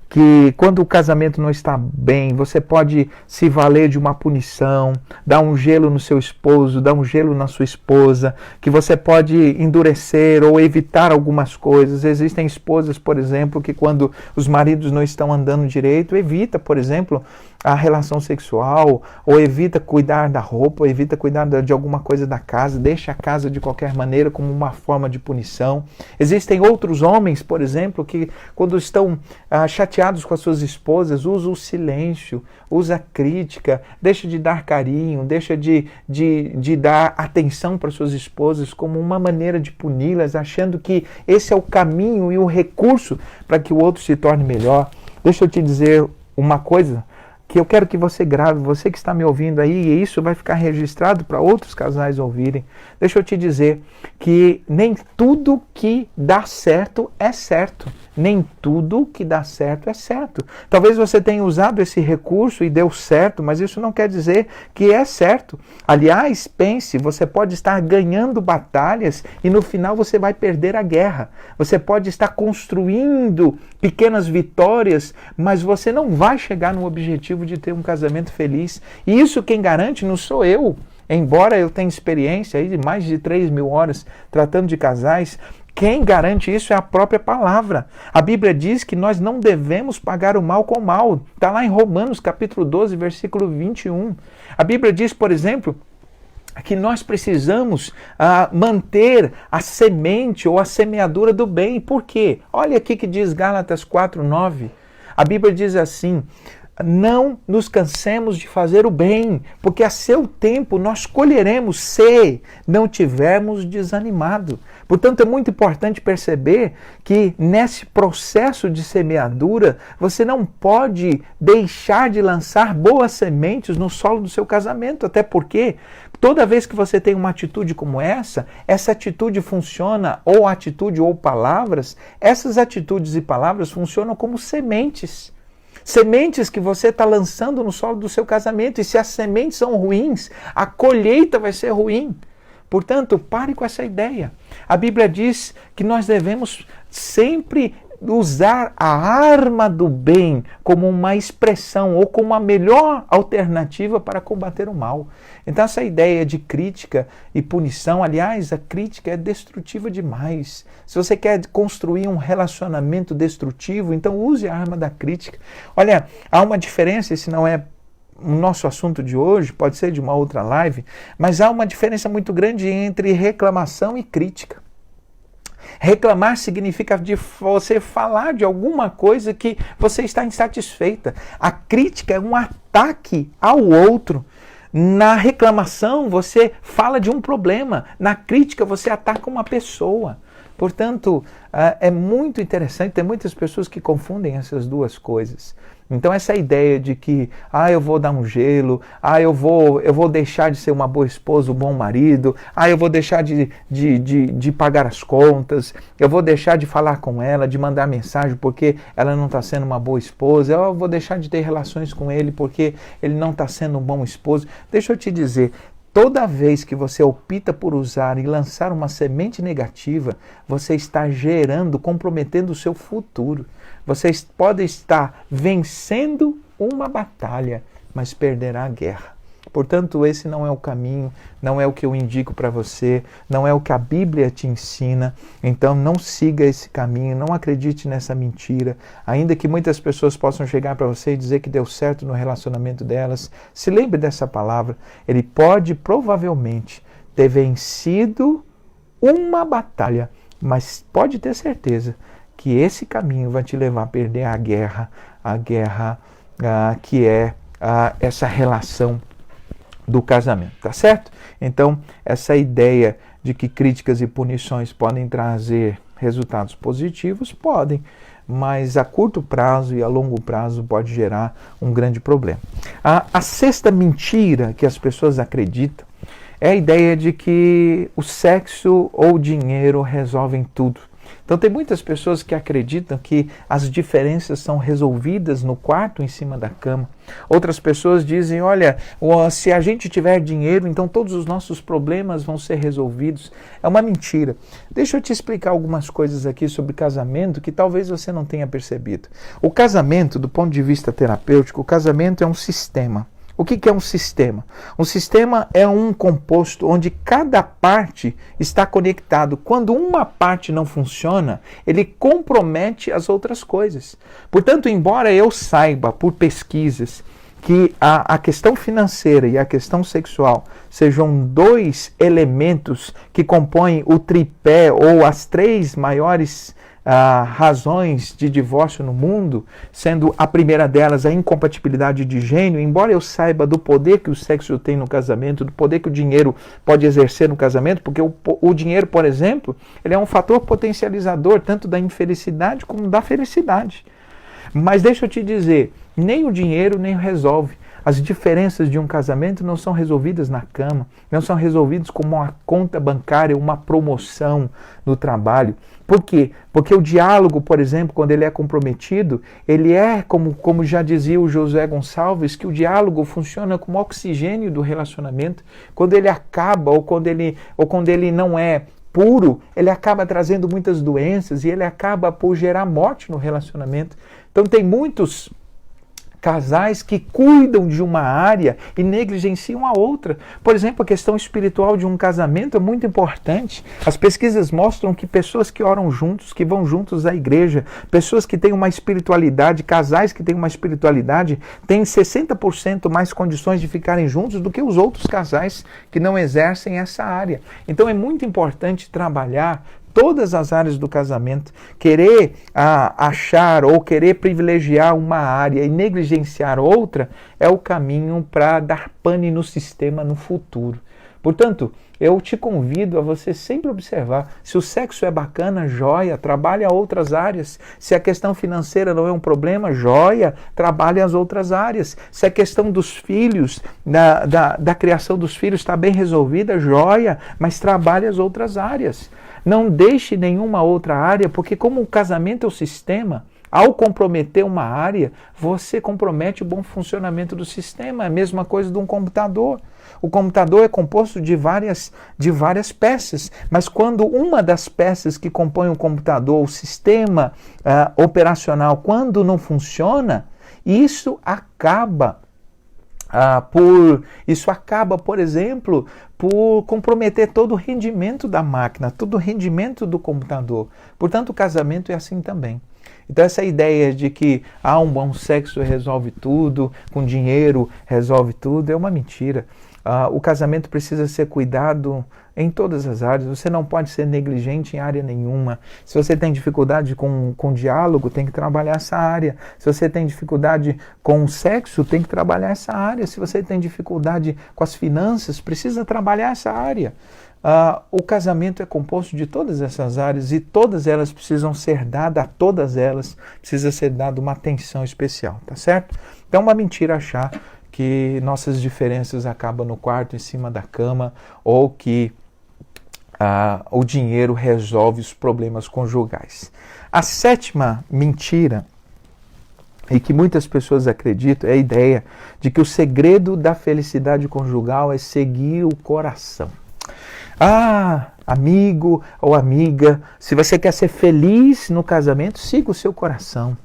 que quando o casamento não está bem, você pode se valer de uma punição, dar um gelo no seu esposo, dar um gelo na sua esposa, que você pode endurecer ou evitar algumas coisas. Existem esposas, por exemplo, que quando os maridos não estão andando direito, evita, por exemplo, a relação sexual, ou evita cuidar da roupa, ou evita cuidar de alguma coisa da casa, deixa a casa de qualquer maneira como uma forma de punição. Existem outros homens, por exemplo, que quando estão chateados chateados com as suas esposas, usa o silêncio, usa a crítica, deixa de dar carinho, deixa de dar atenção para suas esposas como uma maneira de puni-las, achando que esse é o caminho e o recurso para que o outro se torne melhor. Deixa eu te dizer uma coisa que eu quero que você grave, você que está me ouvindo aí, e isso vai ficar registrado para outros casais ouvirem. Deixa eu te dizer que nem tudo que dá certo é certo. Nem tudo que dá certo é certo. Talvez você tenha usado esse recurso e deu certo, mas isso não quer dizer que é certo. Aliás, pense, você pode estar ganhando batalhas e no final você vai perder a guerra. Você pode estar construindo pequenas vitórias, mas você não vai chegar no objetivo de ter um casamento feliz. E isso quem garante não sou eu. Embora eu tenha experiência aí de mais de 3.000 horas tratando de casais, quem garante isso é a própria palavra. A Bíblia diz que nós não devemos pagar o mal com o mal. Está lá em Romanos capítulo 12, versículo 21. A Bíblia diz, por exemplo, que nós precisamos manter a semente ou a semeadura do bem. Por quê? Olha aqui que diz Gálatas 4:9. A Bíblia diz assim: não nos cansemos de fazer o bem, porque a seu tempo nós colheremos se não tivermos desanimado. Portanto, é muito importante perceber que nesse processo de semeadura, você não pode deixar de lançar boas sementes no solo do seu casamento, até porque toda vez que você tem uma atitude como essa atitude funciona, ou atitude ou palavras, essas atitudes e palavras funcionam como sementes. Sementes que você está lançando no solo do seu casamento. E se as sementes são ruins, a colheita vai ser ruim. Portanto, pare com essa ideia. A Bíblia diz que nós devemos sempre usar a arma do bem como uma expressão ou como a melhor alternativa para combater o mal. Então essa ideia de crítica e punição, aliás, a crítica é destrutiva demais. Se você quer construir um relacionamento destrutivo, então use a arma da crítica. Olha, há uma diferença, esse não é o nosso assunto de hoje, pode ser de uma outra live, mas há uma diferença muito grande entre reclamação e crítica. Reclamar significa de você falar de alguma coisa que você está insatisfeita. A crítica é um ataque ao outro. Na reclamação você fala de um problema. Na crítica você ataca uma pessoa. Portanto, é muito interessante, tem muitas pessoas que confundem essas duas coisas. Então essa ideia de que eu vou dar um gelo, eu vou deixar de ser uma boa esposa, um bom marido, eu vou deixar de pagar as contas, eu vou deixar de falar com ela, de mandar mensagem porque ela não está sendo uma boa esposa, eu vou deixar de ter relações com ele porque ele não está sendo um bom esposo. Deixa eu te dizer, toda vez que você opta por usar e lançar uma semente negativa, você está comprometendo o seu futuro. Você pode estar vencendo uma batalha, mas perderá a guerra. Portanto, esse não é o caminho, não é o que eu indico para você, não é o que a Bíblia te ensina. Então não siga esse caminho, não acredite nessa mentira. Ainda que muitas pessoas possam chegar para você e dizer que deu certo no relacionamento delas, se lembre dessa palavra. Ele pode provavelmente ter vencido uma batalha, mas pode ter certeza que esse caminho vai te levar a perder a guerra que é essa relação do casamento, tá certo? Então, essa ideia de que críticas e punições podem trazer resultados positivos, podem, mas a curto prazo e a longo prazo pode gerar um grande problema. A sexta mentira que as pessoas acreditam é a ideia de que o sexo ou o dinheiro resolvem tudo. Então tem muitas pessoas que acreditam que as diferenças são resolvidas no quarto, em cima da cama. Outras pessoas dizem, olha, se a gente tiver dinheiro, então todos os nossos problemas vão ser resolvidos. É uma mentira. Deixa eu te explicar algumas coisas aqui sobre casamento que talvez você não tenha percebido. O casamento, do ponto de vista terapêutico, o casamento é um sistema. O que é um sistema? Um sistema é um composto onde cada parte está conectado. Quando uma parte não funciona, ele compromete as outras coisas. Portanto, embora eu saiba por pesquisas que a questão financeira e a questão sexual sejam dois elementos que compõem o tripé ou as três maiores razões de divórcio no mundo, sendo a primeira delas a incompatibilidade de gênero, embora eu saiba do poder que o sexo tem no casamento, do poder que o dinheiro pode exercer no casamento, porque o dinheiro, por exemplo, ele é um fator potencializador tanto da infelicidade como da felicidade. Mas deixa eu te dizer, nem o dinheiro nem resolve. As diferenças de um casamento não são resolvidas na cama, não são resolvidas como uma conta bancária, uma promoção no trabalho. Por quê? Porque o diálogo, por exemplo, quando ele é comprometido, ele é, como já dizia o Josué Gonçalves, que o diálogo funciona como oxigênio do relacionamento. Quando ele acaba ou quando ele não é puro, ele acaba trazendo muitas doenças e ele acaba por gerar morte no relacionamento. Então tem muitos casais que cuidam de uma área e negligenciam a outra. Por exemplo, a questão espiritual de um casamento é muito importante. As pesquisas mostram que pessoas que oram juntos, que vão juntos à igreja, pessoas que têm uma espiritualidade, casais que têm uma espiritualidade, têm 60% mais condições de ficarem juntos do que os outros casais que não exercem essa área. Então é muito importante trabalhar todas as áreas do casamento. Querer achar ou querer privilegiar uma área e negligenciar outra é o caminho para dar pane no sistema no futuro. Portanto, eu te convido a você sempre observar, se o sexo é bacana, joia, trabalhe outras áreas. Se a questão financeira não é um problema, joia, trabalhe as outras áreas. Se a questão dos filhos, da criação dos filhos está bem resolvida, joia, mas trabalhe as outras áreas. Não deixe nenhuma outra área, porque como o casamento é o sistema, ao comprometer uma área, você compromete o bom funcionamento do sistema. É a mesma coisa de um computador. O computador é composto de várias peças, mas quando uma das peças que compõem o computador, o sistema operacional, quando não funciona, isso acaba por exemplo, por comprometer todo o rendimento da máquina, todo o rendimento do computador. Portanto, o casamento é assim também. Então essa ideia de que um bom sexo resolve tudo, com dinheiro resolve tudo, é uma mentira. O casamento precisa ser cuidado em todas as áreas. Você não pode ser negligente em área nenhuma. Se você tem dificuldade com diálogo, tem que trabalhar essa área. Se você tem dificuldade com o sexo, tem que trabalhar essa área. Se você tem dificuldade com as finanças, precisa trabalhar essa área. O casamento é composto de todas essas áreas e todas elas precisam ser dadas, a todas elas precisa ser dada uma atenção especial, tá certo? Então é uma mentira achar que nossas diferenças acabam no quarto, em cima da cama, ou que o dinheiro resolve os problemas conjugais. A sétima mentira, e que muitas pessoas acreditam, é a ideia de que o segredo da felicidade conjugal é seguir o coração. Amigo ou amiga, se você quer ser feliz no casamento, siga o seu coração.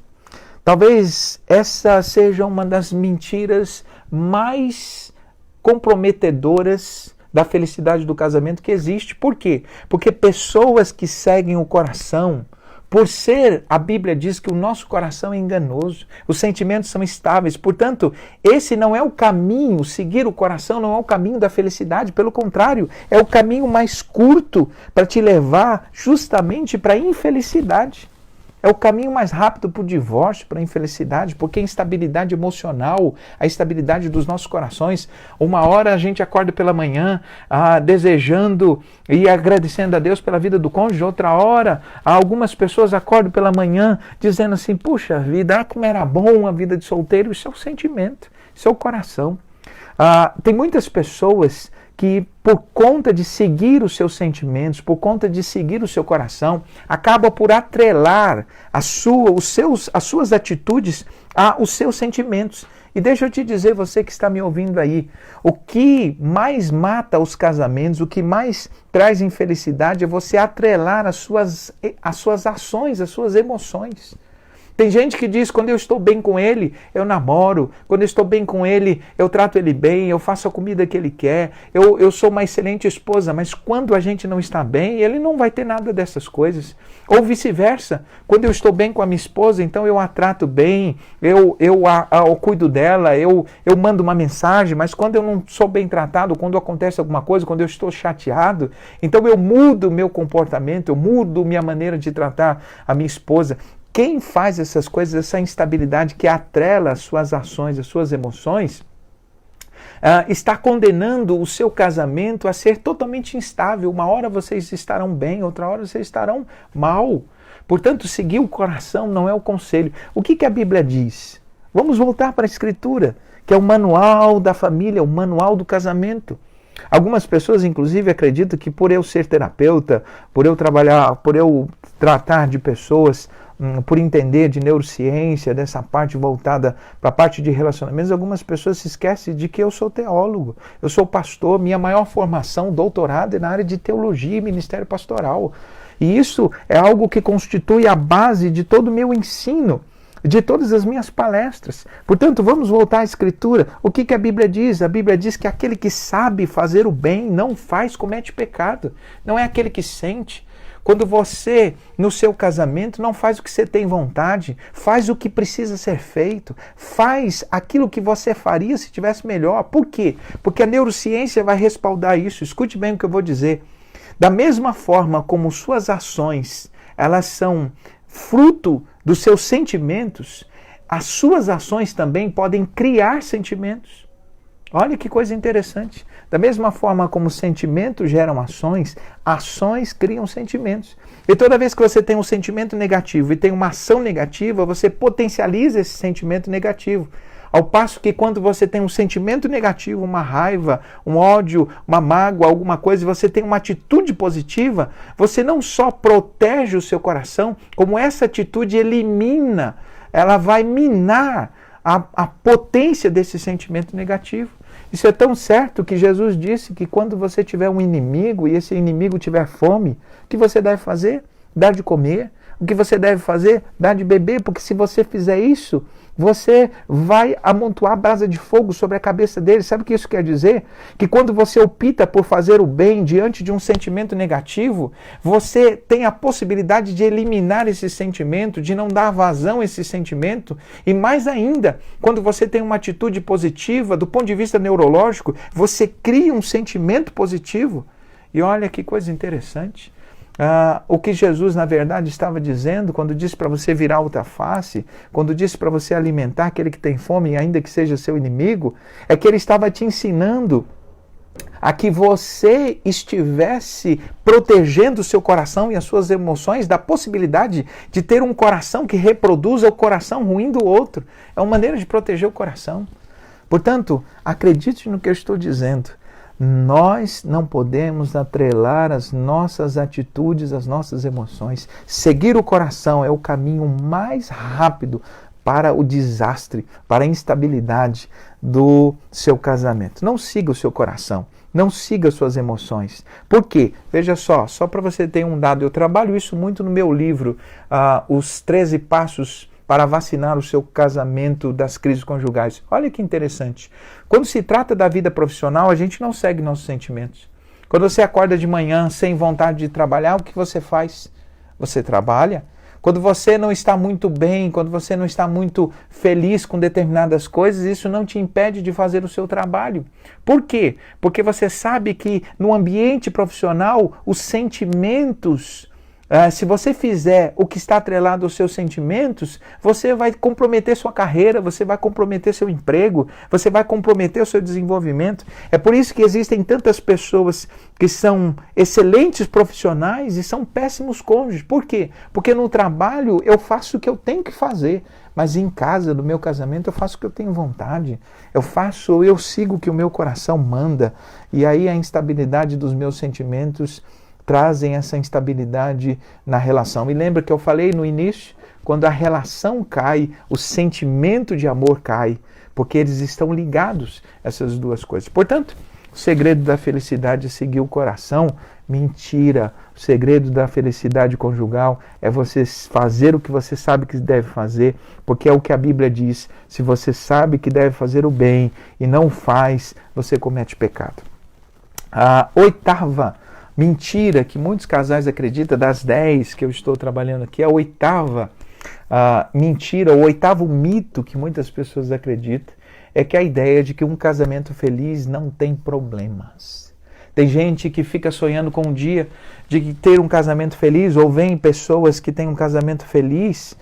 Talvez essa seja uma das mentiras mais comprometedoras da felicidade do casamento que existe. Por quê? Porque pessoas que seguem o coração, por ser, a Bíblia diz que o nosso coração é enganoso, os sentimentos são instáveis, portanto, esse não é o caminho, seguir o coração não é o caminho da felicidade, pelo contrário, é o caminho mais curto para te levar justamente para a infelicidade. É o caminho mais rápido para o divórcio, para a infelicidade, porque a instabilidade emocional, a instabilidade dos nossos corações, uma hora a gente acorda pela manhã desejando e agradecendo a Deus pela vida do cônjuge, outra hora algumas pessoas acordam pela manhã dizendo assim, puxa vida, como era bom a vida de solteiro. Isso é o sentimento, isso é o coração. Tem muitas pessoas que, por conta de seguir os seus sentimentos, por conta de seguir o seu coração, acaba por atrelar as suas atitudes aos seus sentimentos. E deixa eu te dizer, você que está me ouvindo aí, o que mais mata os casamentos, o que mais traz infelicidade é você atrelar as suas ações, as suas emoções. Tem gente que diz, quando eu estou bem com ele, eu namoro. Quando eu estou bem com ele, eu trato ele bem, eu faço a comida que ele quer, eu sou uma excelente esposa. Mas quando a gente não está bem, ele não vai ter nada dessas coisas. Ou vice-versa. Quando eu estou bem com a minha esposa, então eu a trato bem, eu cuido dela, eu mando uma mensagem. Mas quando eu não sou bem tratado, quando acontece alguma coisa, quando eu estou chateado, então eu mudo o meu comportamento, eu mudo minha maneira de tratar a minha esposa. Quem faz essas coisas, essa instabilidade que atrela as suas ações, as suas emoções, está condenando o seu casamento a ser totalmente instável. Uma hora vocês estarão bem, outra hora vocês estarão mal. Portanto, seguir o coração não é o conselho. O que a Bíblia diz? Vamos voltar para a Escritura, que é o manual da família, o manual do casamento. Algumas pessoas, inclusive, acreditam que por eu ser terapeuta, por eu trabalhar, por eu tratar de pessoas, por entender de neurociência, dessa parte voltada para a parte de relacionamentos, algumas pessoas se esquecem de que eu sou teólogo, eu sou pastor, minha maior formação, doutorado, é na área de teologia e ministério pastoral. E isso é algo que constitui a base de todo o meu ensino, de todas as minhas palestras. Portanto, vamos voltar à Escritura. O que a Bíblia diz? A Bíblia diz que aquele que sabe fazer o bem não faz, comete pecado. Não é aquele que sente. Quando você, no seu casamento, não faz o que você tem vontade, faz o que precisa ser feito, faz aquilo que você faria se tivesse melhor. Por quê? Porque a neurociência vai respaldar isso. Escute bem o que eu vou dizer. Da mesma forma como suas ações, elas são fruto dos seus sentimentos, as suas ações também podem criar sentimentos. Olha que coisa interessante. Da mesma forma como sentimentos geram ações, ações criam sentimentos. E toda vez que você tem um sentimento negativo e tem uma ação negativa, você potencializa esse sentimento negativo. Ao passo que quando você tem um sentimento negativo, uma raiva, um ódio, uma mágoa, alguma coisa, e você tem uma atitude positiva, você não só protege o seu coração, como essa atitude elimina, ela vai minar a potência desse sentimento negativo. Isso é tão certo que Jesus disse que quando você tiver um inimigo e esse inimigo tiver fome, o que você deve fazer? Dar de comer. O que você deve fazer? Dar de beber, porque se você fizer isso, você vai amontoar brasa de fogo sobre a cabeça dele. Sabe o que isso quer dizer? Que quando você opta por fazer o bem diante de um sentimento negativo, você tem a possibilidade de eliminar esse sentimento, de não dar vazão a esse sentimento. E mais ainda, quando você tem uma atitude positiva, do ponto de vista neurológico, você cria um sentimento positivo. E olha que coisa interessante. O que Jesus, na verdade, estava dizendo quando disse para você virar outra face, quando disse para você alimentar aquele que tem fome, ainda que seja seu inimigo, é que ele estava te ensinando a que você estivesse protegendo o seu coração e as suas emoções da possibilidade de ter um coração que reproduza o coração ruim do outro. É uma maneira de proteger o coração. Portanto, acredite no que eu estou dizendo. Nós não podemos atrelar as nossas atitudes, as nossas emoções. Seguir o coração é o caminho mais rápido para o desastre, para a instabilidade do seu casamento. Não siga o seu coração, não siga as suas emoções. Por quê? Veja só para você ter um dado, eu trabalho isso muito no meu livro, Os 13 Passos para Vacinar o Seu Casamento das Crises Conjugais. Olha que interessante. Quando se trata da vida profissional, a gente não segue nossos sentimentos. Quando você acorda de manhã sem vontade de trabalhar, o que você faz? Você trabalha. Quando você não está muito bem, quando você não está muito feliz com determinadas coisas, isso não te impede de fazer o seu trabalho. Por quê? Porque você sabe que no ambiente profissional, os sentimentos, se você fizer o que está atrelado aos seus sentimentos, você vai comprometer sua carreira, você vai comprometer seu emprego, você vai comprometer o seu desenvolvimento. É por isso que existem tantas pessoas que são excelentes profissionais e são péssimos cônjuges. Por quê? Porque no trabalho eu faço o que eu tenho que fazer, mas em casa, no meu casamento, eu faço o que eu tenho vontade. Eu sigo o que o meu coração manda. E aí a instabilidade dos meus sentimentos trazem essa instabilidade na relação. E lembra que eu falei no início? Quando a relação cai, o sentimento de amor cai, porque eles estão ligados, essas duas coisas. Portanto, o segredo da felicidade é seguir o coração, Mentira. O segredo da felicidade conjugal é você fazer o que você sabe que deve fazer, porque é o que a Bíblia diz. Se você sabe que deve fazer o bem e não faz, você comete pecado. A oitava mentira que muitos casais acreditam, das 10 que eu estou trabalhando aqui, a oitava mentira, o oitavo mito que muitas pessoas acreditam, é que a ideia de que um casamento feliz não tem problemas. Tem gente que fica sonhando com um dia de ter um casamento feliz, ou vem pessoas que têm um casamento feliz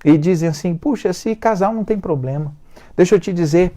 e dizem assim, puxa, esse casal não tem problema. Deixa eu te dizer,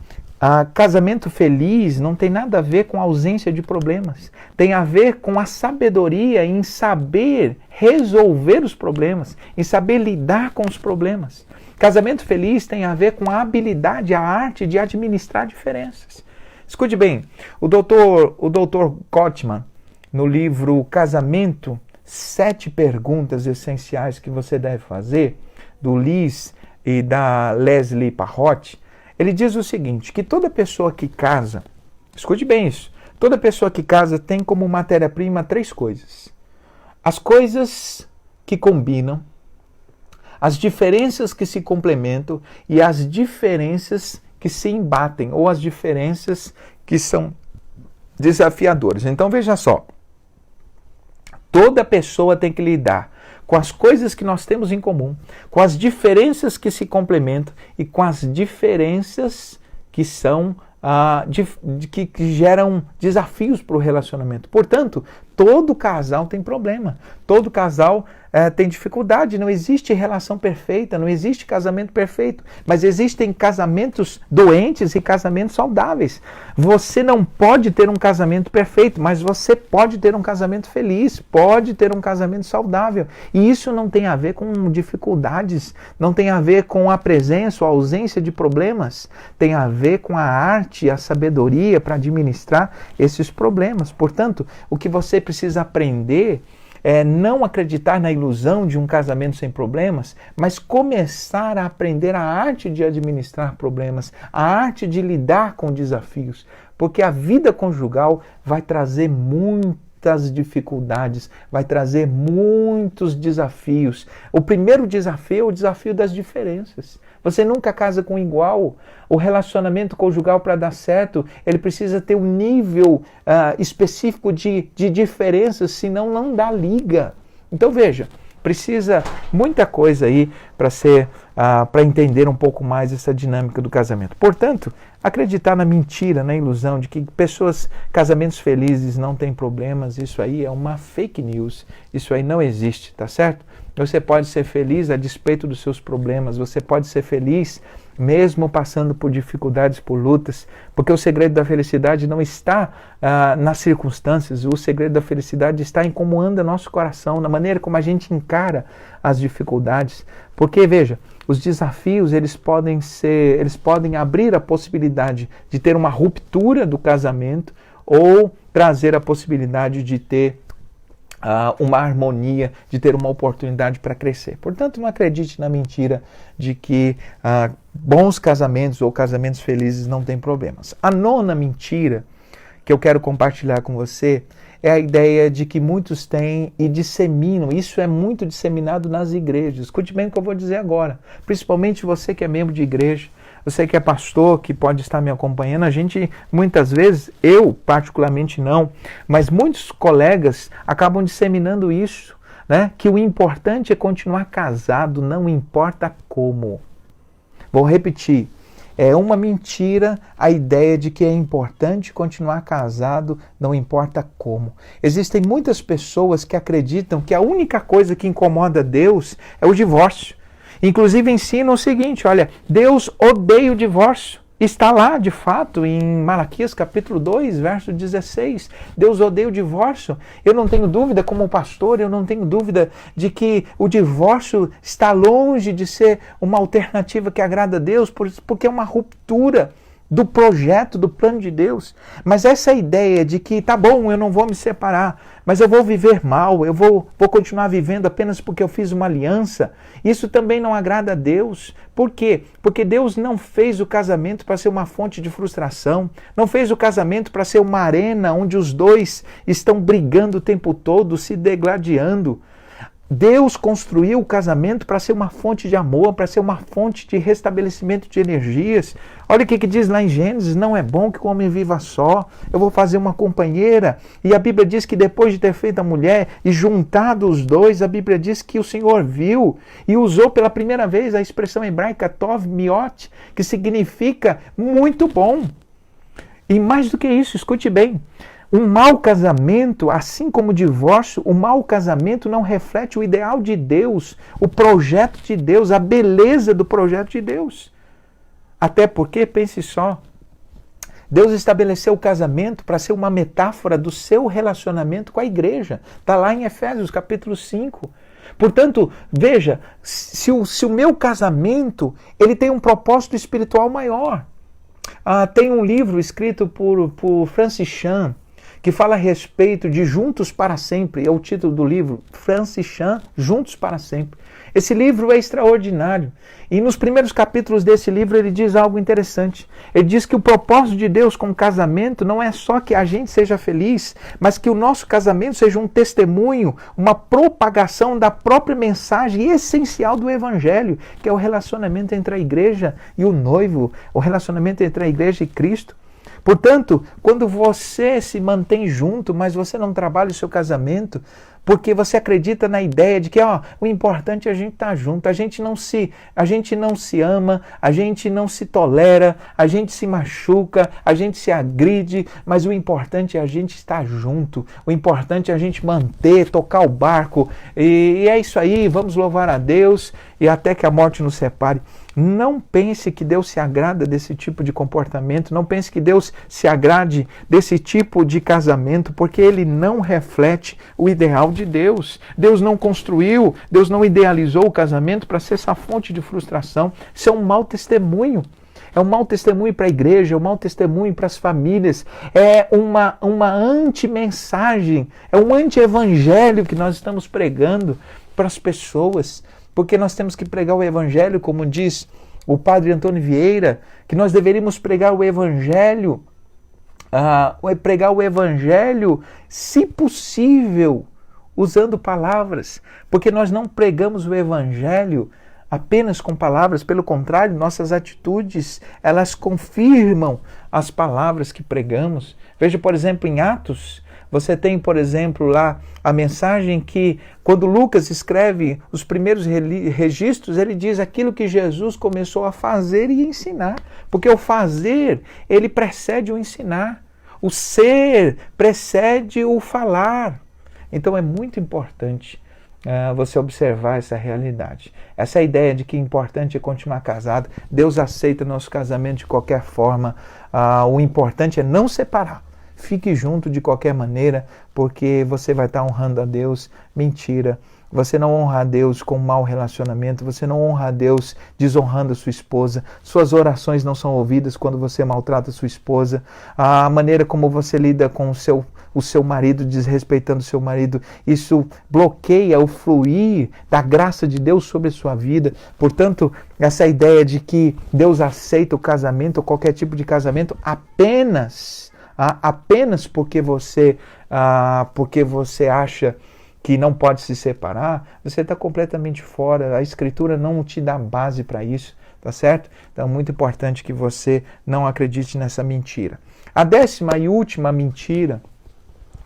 casamento feliz não tem nada a ver com a ausência de problemas. Tem a ver com a sabedoria em saber resolver os problemas, em saber lidar com os problemas. Casamento feliz tem a ver com a habilidade, a arte de administrar diferenças. Escute bem, o Dr. Gottman, no livro Casamento, 7 perguntas essenciais que você deve fazer, do Liz e da Leslie Parrott, ele diz o seguinte, que toda pessoa que casa, escute bem isso, toda pessoa que casa tem como matéria-prima 3 coisas. As coisas que combinam, as diferenças que se complementam e as diferenças que se embatem, ou as diferenças que são desafiadoras. Então veja só, toda pessoa tem que lidar com as coisas que nós temos em comum, com as diferenças que se complementam e com as diferenças que são que geram desafios para o relacionamento. Portanto, todo casal tem problema, todo casal tem dificuldade, não existe relação perfeita, não existe casamento perfeito, mas existem casamentos doentes e casamentos saudáveis. Você não pode ter um casamento perfeito, mas você pode ter um casamento feliz, pode ter um casamento saudável. E isso não tem a ver com dificuldades, não tem a ver com a presença ou a ausência de problemas, tem a ver com a arte, a sabedoria para administrar esses problemas. Portanto, o que você precisa aprender é não acreditar na ilusão de um casamento sem problemas, mas começar a aprender a arte de administrar problemas, a arte de lidar com desafios, porque a vida conjugal vai trazer muitas dificuldades, vai trazer muitos desafios. O primeiro desafio é o desafio das diferenças. Você nunca casa com igual. O relacionamento conjugal, para dar certo, ele precisa ter um nível específico de diferenças, senão não dá liga. Então veja, precisa muita coisa aí para entender um pouco mais essa dinâmica do casamento. Portanto, acreditar na mentira, na ilusão de que casamentos felizes não têm problemas, isso aí é uma fake news, isso aí não existe, tá certo? Você pode ser feliz a despeito dos seus problemas, você pode ser feliz mesmo passando por dificuldades, por lutas, porque o segredo da felicidade não está nas circunstâncias, o segredo da felicidade está em como anda nosso coração, na maneira como a gente encara as dificuldades. Porque, veja, os desafios eles podem abrir a possibilidade de ter uma ruptura do casamento ou trazer a possibilidade de ter uma harmonia, de ter uma oportunidade para crescer. Portanto, não acredite na mentira de que bons casamentos ou casamentos felizes não têm problemas. A 9ª mentira que eu quero compartilhar com você é a ideia de que muitos têm e disseminam. Isso é muito disseminado nas igrejas. Escute bem o que eu vou dizer agora. Principalmente você que é membro de igreja, você que é pastor, que pode estar me acompanhando, a gente, muitas vezes, eu particularmente não, mas muitos colegas acabam disseminando isso, né? Que o importante é continuar casado, não importa como. Vou repetir, é uma mentira a ideia de que é importante continuar casado, não importa como. Existem muitas pessoas que acreditam que a única coisa que incomoda Deus é o divórcio. Inclusive ensinam o seguinte, olha, Deus odeia o divórcio. Está lá, de fato, em Malaquias capítulo 2, verso 16. Deus odeia o divórcio. Eu não tenho dúvida, como pastor, eu não tenho dúvida de que o divórcio está longe de ser uma alternativa que agrada a Deus, porque é uma ruptura do projeto, do plano de Deus. Mas essa ideia de que, tá bom, eu não vou me separar, mas eu vou viver mal, eu vou continuar vivendo apenas porque eu fiz uma aliança, isso também não agrada a Deus. Por quê? Porque Deus não fez o casamento para ser uma fonte de frustração, não fez o casamento para ser uma arena onde os dois estão brigando o tempo todo, se degladiando. Deus construiu o casamento para ser uma fonte de amor, para ser uma fonte de restabelecimento de energias. Olha o que diz lá em Gênesis: não é bom que o homem viva só, eu vou fazer uma companheira. E a Bíblia diz que depois de ter feito a mulher e juntado os dois, a Bíblia diz que o Senhor viu e usou pela primeira vez a expressão hebraica tov miot, que significa muito bom. E mais do que isso, escute bem, um mau casamento, assim como o divórcio, o mau casamento não reflete o ideal de Deus, o projeto de Deus, a beleza do projeto de Deus. Até porque, pense só, Deus estabeleceu o casamento para ser uma metáfora do seu relacionamento com a igreja. Está lá em Efésios capítulo 5. Portanto, veja, se o meu casamento ele tem um propósito espiritual maior. Tem um livro escrito por Francis Chan, que fala a respeito de Juntos para Sempre, é o título do livro, Francis Chan, Juntos para Sempre. Esse livro é extraordinário. E nos primeiros capítulos desse livro ele diz algo interessante. Ele diz que o propósito de Deus com o casamento não é só que a gente seja feliz, mas que o nosso casamento seja um testemunho, uma propagação da própria mensagem essencial do Evangelho, que é o relacionamento entre a igreja e o noivo, o relacionamento entre a igreja e Cristo. Portanto, quando você se mantém junto, mas você não trabalha o seu casamento, porque você acredita na ideia de que o importante é a gente estar junto, a gente não se ama, a gente não se tolera, a gente se machuca, a gente se agride, mas o importante é a gente estar junto, o importante é a gente manter, tocar o barco, e é isso aí, vamos louvar a Deus, e até que a morte nos separe. Não pense que Deus se agrada desse tipo de comportamento, não pense que Deus se agrade desse tipo de casamento, porque ele não reflete o ideal de Deus. Deus não construiu, Deus não idealizou o casamento para ser essa fonte de frustração. Isso é um mau testemunho. É um mau testemunho para a igreja, é um mau testemunho para as famílias, é uma anti-mensagem, é um anti-evangelho que nós estamos pregando para as pessoas. Porque nós temos que pregar o Evangelho, como diz o padre Antônio Vieira, que nós deveríamos pregar o Evangelho, se possível, usando palavras. Porque nós não pregamos o Evangelho apenas com palavras, pelo contrário, nossas atitudes, elas confirmam as palavras que pregamos. Veja, por exemplo, em Atos, você tem, por exemplo, lá a mensagem que, quando Lucas escreve os primeiros registros, ele diz aquilo que Jesus começou a fazer e ensinar. Porque o fazer, ele precede o ensinar. O ser precede o falar. Então é muito importante você observar essa realidade. Essa ideia de que é importante é continuar casado. Deus aceita nosso casamento de qualquer forma. O importante é não separar. Fique junto de qualquer maneira, porque você vai estar honrando a Deus. Mentira. Você não honra a Deus com um mau relacionamento, você não honra a Deus desonrando a sua esposa, suas orações não são ouvidas quando você maltrata a sua esposa, a maneira como você lida com o seu marido, desrespeitando o seu marido, isso bloqueia o fluir da graça de Deus sobre a sua vida. Portanto, essa ideia de que Deus aceita o casamento, ou qualquer tipo de casamento, apenas porque você acha que não pode se separar, você está completamente fora. A Escritura não te dá base para isso, tá certo? Então é muito importante que você não acredite nessa mentira. A 10ª e última mentira,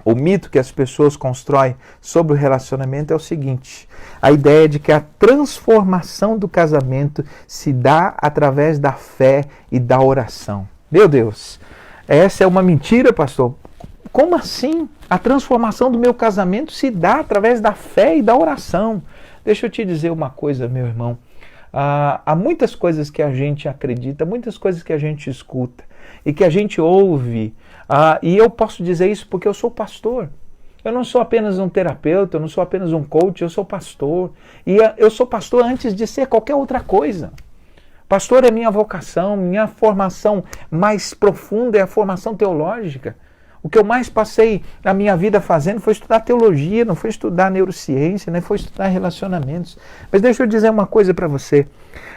o mito que as pessoas constroem sobre o relacionamento é o seguinte: a ideia de que a transformação do casamento se dá através da fé e da oração. Meu Deus, essa é uma mentira, pastor. Como assim? A transformação do meu casamento se dá através da fé e da oração. Deixa eu te dizer uma coisa, meu irmão. Há muitas coisas que a gente acredita, muitas coisas que a gente escuta e que a gente ouve. E eu posso dizer isso porque eu sou pastor. Eu não sou apenas um terapeuta, eu não sou apenas um coach, eu sou pastor. E eu sou pastor antes de ser qualquer outra coisa. Pastor, é minha vocação, minha formação mais profunda é a formação teológica. O que eu mais passei na minha vida fazendo foi estudar teologia, não foi estudar neurociência, nem foi estudar relacionamentos. Mas deixa eu dizer uma coisa para você.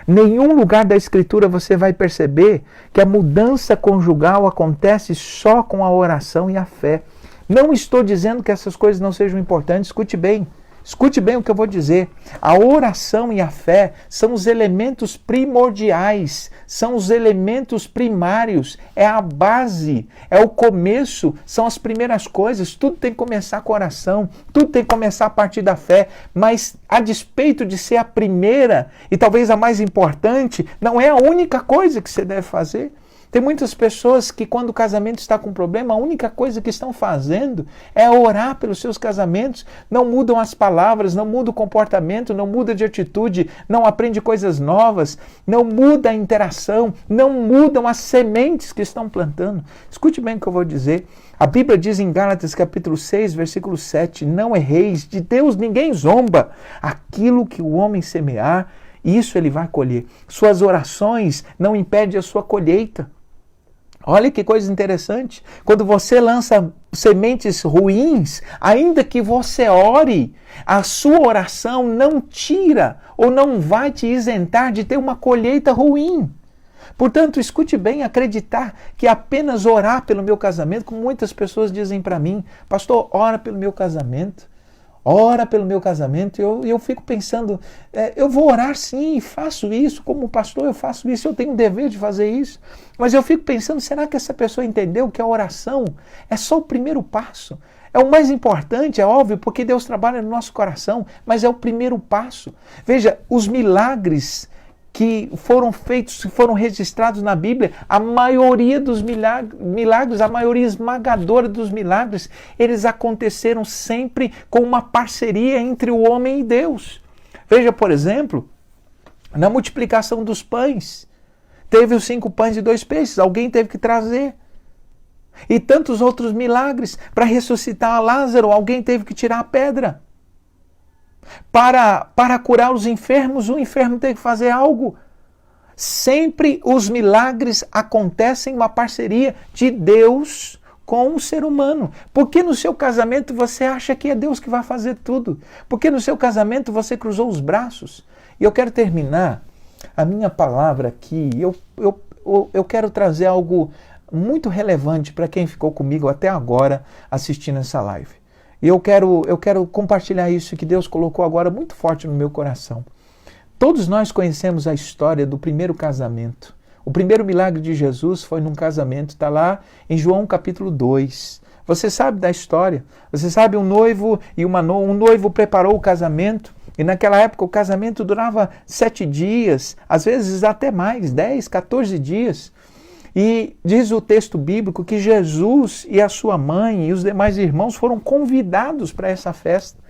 Nenhum lugar da Escritura você vai perceber que a mudança conjugal acontece só com a oração e a fé. Não estou dizendo que essas coisas não sejam importantes, escute bem. Escute bem o que eu vou dizer. A oração e a fé são os elementos primordiais, são os elementos primários, é a base, é o começo, são as primeiras coisas. Tudo tem que começar com a oração, tudo tem que começar a partir da fé, mas a despeito de ser a primeira e talvez a mais importante, não é a única coisa que você deve fazer. Tem muitas pessoas que quando o casamento está com problema, a única coisa que estão fazendo é orar pelos seus casamentos, não mudam as palavras, não muda o comportamento, não muda de atitude, não aprende coisas novas, não muda a interação, não mudam as sementes que estão plantando. Escute bem o que eu vou dizer. A Bíblia diz em Gálatas capítulo 6, versículo 7, não erreis, de Deus ninguém zomba, aquilo que o homem semear, isso ele vai colher. Suas orações não impedem a sua colheita. Olha que coisa interessante. Quando você lança sementes ruins, ainda que você ore, a sua oração não tira ou não vai te isentar de ter uma colheita ruim. Portanto, escute bem, acreditar que apenas orar pelo meu casamento, como muitas pessoas dizem para mim, pastor, ora pelo meu casamento. Ora pelo meu casamento, eu fico pensando, eu vou orar sim, faço isso, como pastor eu faço isso, eu tenho o dever de fazer isso, mas eu fico pensando, será que essa pessoa entendeu que a oração é só o primeiro passo? É o mais importante, é óbvio, porque Deus trabalha no nosso coração, mas é o primeiro passo. Veja, os milagres que foram feitos, que foram registrados na Bíblia, a maioria dos milagres, a maioria esmagadora dos milagres, eles aconteceram sempre com uma parceria entre o homem e Deus. Veja, por exemplo, na multiplicação dos pães, teve os 5 pães e 2 peixes, alguém teve que trazer. E tantos outros milagres, para ressuscitar Lázaro, alguém teve que tirar a pedra. Para curar os enfermos, o enfermo tem que fazer algo. Sempre os milagres acontecem uma parceria de Deus com o ser humano. Porque no seu casamento você acha que é Deus que vai fazer tudo? Porque no seu casamento você cruzou os braços? E eu quero terminar a minha palavra aqui. Eu quero trazer algo muito relevante para quem ficou comigo até agora assistindo essa live. E eu quero compartilhar isso que Deus colocou agora muito forte no meu coração. Todos nós conhecemos a história do primeiro casamento. O primeiro milagre de Jesus foi num casamento, está lá em João capítulo 2. Você sabe da história. Você sabe, um noivo preparou o casamento. E naquela época o casamento durava 7 dias, às vezes até mais, 10, 14 dias. E diz o texto bíblico que Jesus e a sua mãe e os demais irmãos foram convidados para essa festa.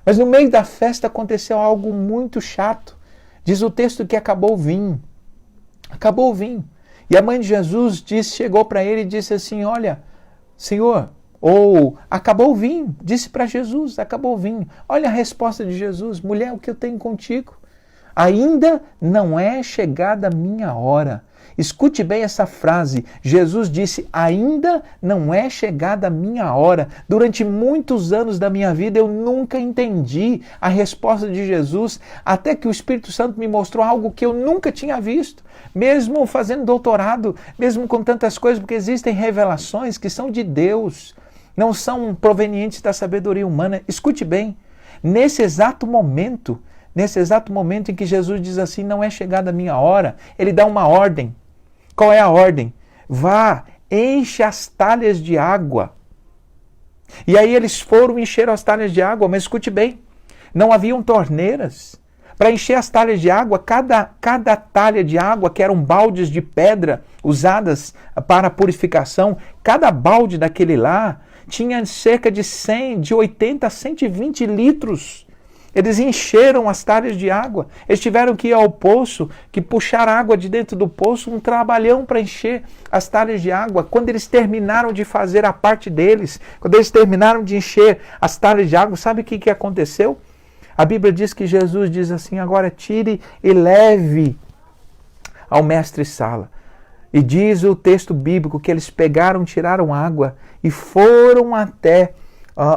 Mas no meio da festa aconteceu algo muito chato. Diz o texto que acabou o vinho. Acabou o vinho. E a mãe de Jesus chegou para ele e disse assim, olha, Senhor, acabou o vinho. Disse para Jesus, acabou o vinho. Olha a resposta de Jesus, mulher, o que eu tenho contigo? Ainda não é chegada a minha hora. Escute bem essa frase. Jesus disse, ainda não é chegada a minha hora. Durante muitos anos da minha vida eu nunca entendi a resposta de Jesus, até que o Espírito Santo me mostrou algo que eu nunca tinha visto. Mesmo fazendo doutorado, mesmo com tantas coisas, porque existem revelações que são de Deus, não são provenientes da sabedoria humana. Escute bem, nesse exato momento em que Jesus diz assim, não é chegada a minha hora, ele dá uma ordem. Qual é a ordem? Vá, enche as talhas de água. E aí eles foram e encheram as talhas de água, mas escute bem, não haviam torneiras. Para encher as talhas de água, cada talha de água, que eram baldes de pedra usadas para a purificação, cada balde daquele lá tinha cerca de 80 a 120 litros. Eles encheram as talhas de água. Eles tiveram que ir ao poço, que puxar água de dentro do poço, um trabalhão para encher as talhas de água. Quando eles terminaram de fazer a parte deles, quando eles terminaram de encher as talhas de água, sabe o que aconteceu? A Bíblia diz que Jesus diz assim, agora tire e leve ao mestre-sala. E diz o texto bíblico que eles pegaram, tiraram água e foram até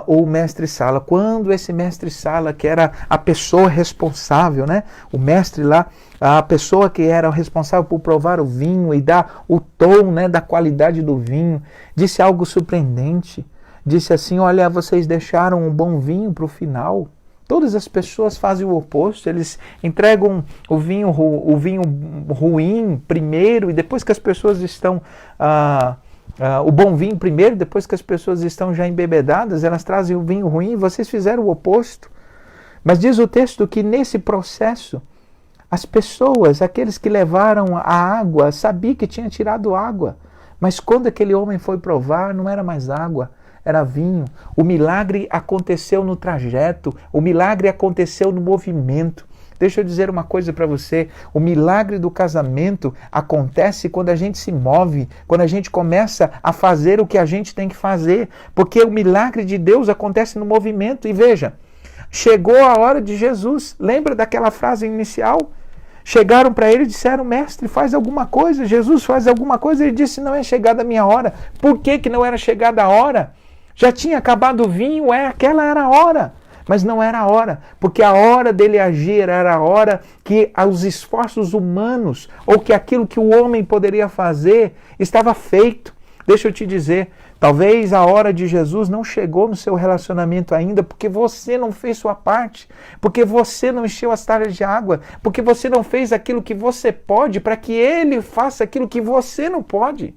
o mestre-sala. Quando esse mestre-sala, que era a pessoa responsável, né? O mestre lá, a pessoa que era responsável por provar o vinho e dar o tom, né, da qualidade do vinho, disse algo surpreendente. Disse assim: olha, vocês deixaram um bom vinho para o final. Todas as pessoas fazem o oposto, eles entregam o vinho ruim primeiro, e depois que as pessoas estão... o bom vinho primeiro, depois que as pessoas estão já embebedadas, elas trazem o vinho ruim, e vocês fizeram o oposto. Mas diz o texto que nesse processo, as pessoas, aqueles que levaram a água, sabiam que tinha tirado água, mas quando aquele homem foi provar, não era mais água, era vinho. O milagre aconteceu no trajeto, o milagre aconteceu no movimento. Deixa eu dizer uma coisa para você, o milagre do casamento acontece quando a gente se move, quando a gente começa a fazer o que a gente tem que fazer, porque o milagre de Deus acontece no movimento. E veja, chegou a hora de Jesus, lembra daquela frase inicial? Chegaram para ele e disseram: mestre, faz alguma coisa. Jesus faz alguma coisa. Ele disse: não é chegada a minha hora. Por que não era chegada a hora? Já tinha acabado o vinho, aquela era a hora. Mas não era a hora, porque a hora dele agir era a hora que os esforços humanos, ou que aquilo que o homem poderia fazer, estava feito. Deixa eu te dizer, talvez a hora de Jesus não chegou no seu relacionamento ainda, porque você não fez sua parte, porque você não encheu as talhas de água, porque você não fez aquilo que você pode, para que ele faça aquilo que você não pode.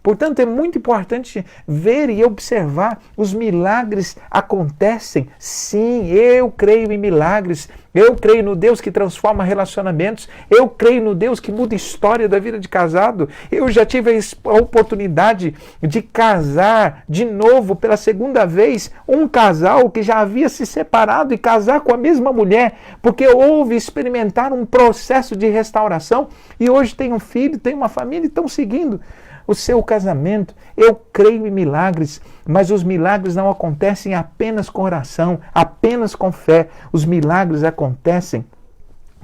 Portanto, é muito importante ver e observar. Os milagres acontecem. Sim, eu creio em milagres. Eu creio no Deus que transforma relacionamentos. Eu creio no Deus que muda a história da vida de casado. Eu já tive a oportunidade de casar de novo pela segunda vez um casal que já havia se separado e casar com a mesma mulher, porque houve experimentar um processo de restauração e hoje tem um filho, tem uma família e estão seguindo o seu casamento. Eu creio em milagres, mas os milagres não acontecem apenas com oração, apenas com fé. Os milagres acontecem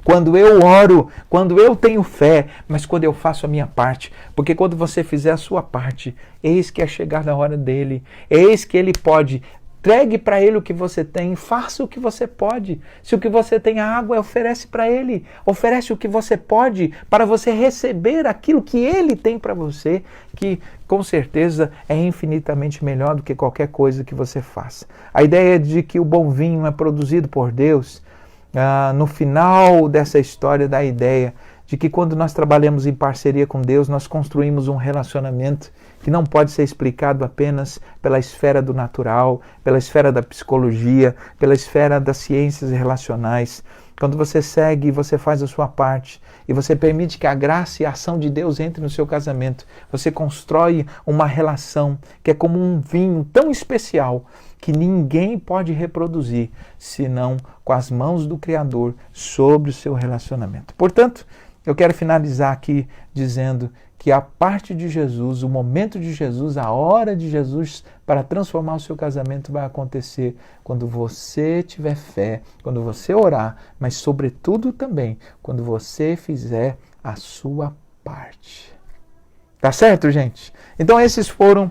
quando eu oro, quando eu tenho fé, mas quando eu faço a minha parte. Porque quando você fizer a sua parte, eis que é chegada a hora dele, eis que ele pode. Entregue para ele o que você tem, faça o que você pode. Se o que você tem é água, oferece para ele. Oferece o que você pode para você receber aquilo que ele tem para você, que com certeza é infinitamente melhor do que qualquer coisa que você faça. A ideia de que o bom vinho é produzido por Deus, no final dessa história dá a ideia de que quando nós trabalhamos em parceria com Deus, nós construímos um relacionamento que não pode ser explicado apenas pela esfera do natural, pela esfera da psicologia, pela esfera das ciências relacionais. Quando você segue e você faz a sua parte, e você permite que a graça e a ação de Deus entre no seu casamento, você constrói uma relação que é como um vinho tão especial que ninguém pode reproduzir, senão com as mãos do Criador sobre o seu relacionamento. Portanto, eu quero finalizar aqui dizendo que a parte de Jesus, o momento de Jesus, a hora de Jesus para transformar o seu casamento vai acontecer quando você tiver fé, quando você orar, mas sobretudo também quando você fizer a sua parte. Tá certo, gente? Então esses foram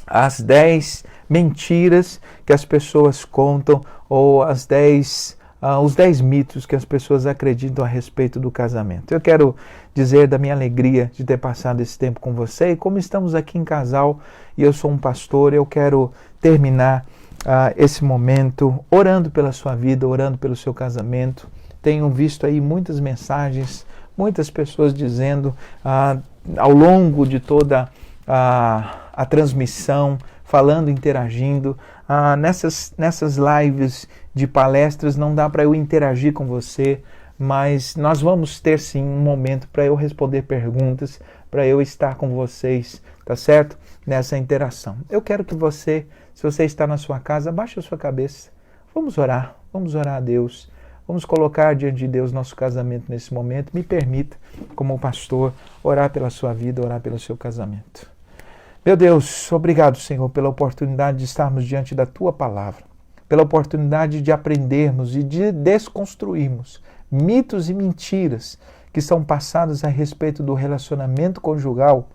as 10 mentiras que as pessoas contam, ou os 10 mitos que as pessoas acreditam a respeito do casamento. Eu quero dizer da minha alegria de ter passado esse tempo com você, e como estamos aqui em casal e eu sou um pastor, eu quero terminar esse momento orando pela sua vida, orando pelo seu casamento. Tenho visto aí muitas mensagens, muitas pessoas dizendo ao longo de toda a transmissão, falando, interagindo. Nessas lives de palestras não dá para eu interagir com você, mas nós vamos ter sim um momento para eu responder perguntas, para eu estar com vocês, tá certo? Nessa interação. Eu quero que você, se você está na sua casa, abaixe a sua cabeça. Vamos orar a Deus. Vamos colocar diante de Deus nosso casamento nesse momento. Me permita, como pastor, orar pela sua vida, orar pelo seu casamento. Meu Deus, obrigado, Senhor, pela oportunidade de estarmos diante da Tua Palavra, pela oportunidade de aprendermos e de desconstruirmos mitos e mentiras que são passadas a respeito do relacionamento conjugal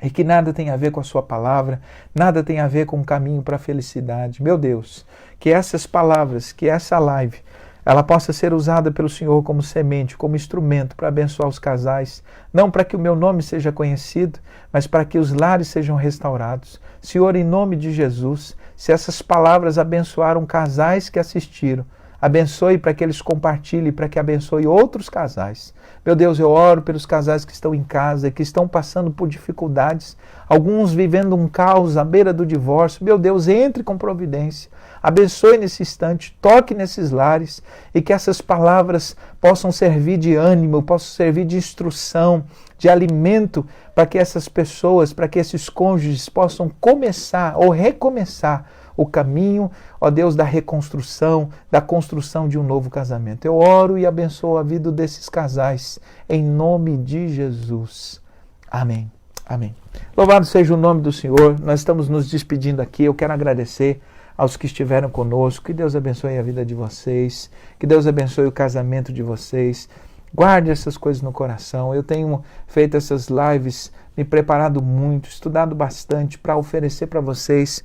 e que nada tem a ver com a sua palavra, nada tem a ver com o caminho para a felicidade. Meu Deus, que essas palavras, que essa live, ela possa ser usada pelo Senhor como semente, como instrumento para abençoar os casais, não para que o meu nome seja conhecido, mas para que os lares sejam restaurados. Senhor, em nome de Jesus, se essas palavras abençoaram casais que assistiram, abençoe para que eles compartilhem, para que abençoe outros casais. Meu Deus, eu oro pelos casais que estão em casa, que estão passando por dificuldades, alguns vivendo um caos à beira do divórcio. Meu Deus, entre com providência, abençoe nesse instante, toque nesses lares e que essas palavras possam servir de ânimo, possam servir de instrução, de alimento para que essas pessoas, para que esses cônjuges possam começar ou recomeçar o caminho, ó Deus, da reconstrução, da construção de um novo casamento. Eu oro e abençoo a vida desses casais, em nome de Jesus. Amém. Amém. Louvado seja o nome do Senhor. Nós estamos nos despedindo aqui. Eu quero agradecer aos que estiveram conosco. Que Deus abençoe a vida de vocês. Que Deus abençoe o casamento de vocês. Guarde essas coisas no coração. Eu tenho feito essas lives, me preparado muito, estudado bastante para oferecer para vocês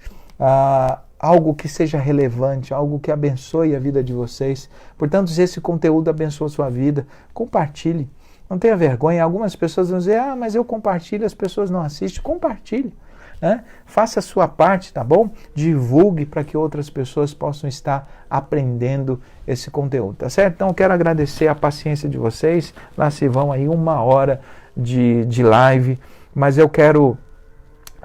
algo que seja relevante, algo que abençoe a vida de vocês. Portanto, se esse conteúdo abençoa a sua vida, compartilhe. Não tenha vergonha. Algumas pessoas vão dizer, mas eu compartilho, as pessoas não assistem. Compartilhe. Né? Faça a sua parte, tá bom? Divulgue para que outras pessoas possam estar aprendendo esse conteúdo, tá certo? Então, eu quero agradecer a paciência de vocês. Lá se vão aí 1 hora de live, mas eu quero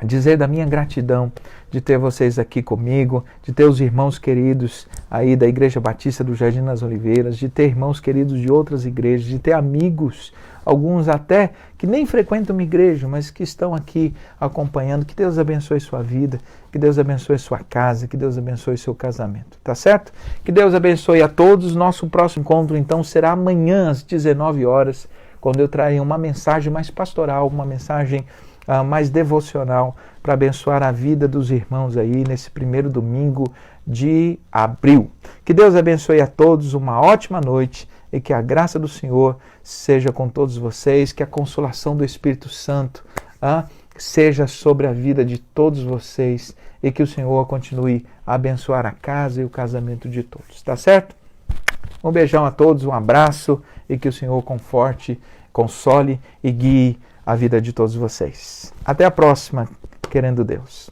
dizer da minha gratidão de ter vocês aqui comigo, de ter os irmãos queridos aí da Igreja Batista do Jardim das Oliveiras, de ter irmãos queridos de outras igrejas, de ter amigos, alguns até que nem frequentam uma igreja, mas que estão aqui acompanhando. Que Deus abençoe sua vida, que Deus abençoe sua casa, que Deus abençoe seu casamento, tá certo? Que Deus abençoe a todos. Nosso próximo encontro, então, será amanhã às 19 horas, quando eu trarei uma mensagem mais pastoral, uma mensagem mais devocional para abençoar a vida dos irmãos aí nesse primeiro domingo de abril. Que Deus abençoe a todos, uma ótima noite e que a graça do Senhor seja com todos vocês, que a consolação do Espírito Santo seja sobre a vida de todos vocês e que o Senhor continue a abençoar a casa e o casamento de todos, tá certo? Um beijão a todos, um abraço e que o Senhor conforte, console e guie a vida de todos vocês. Até a próxima, querendo Deus.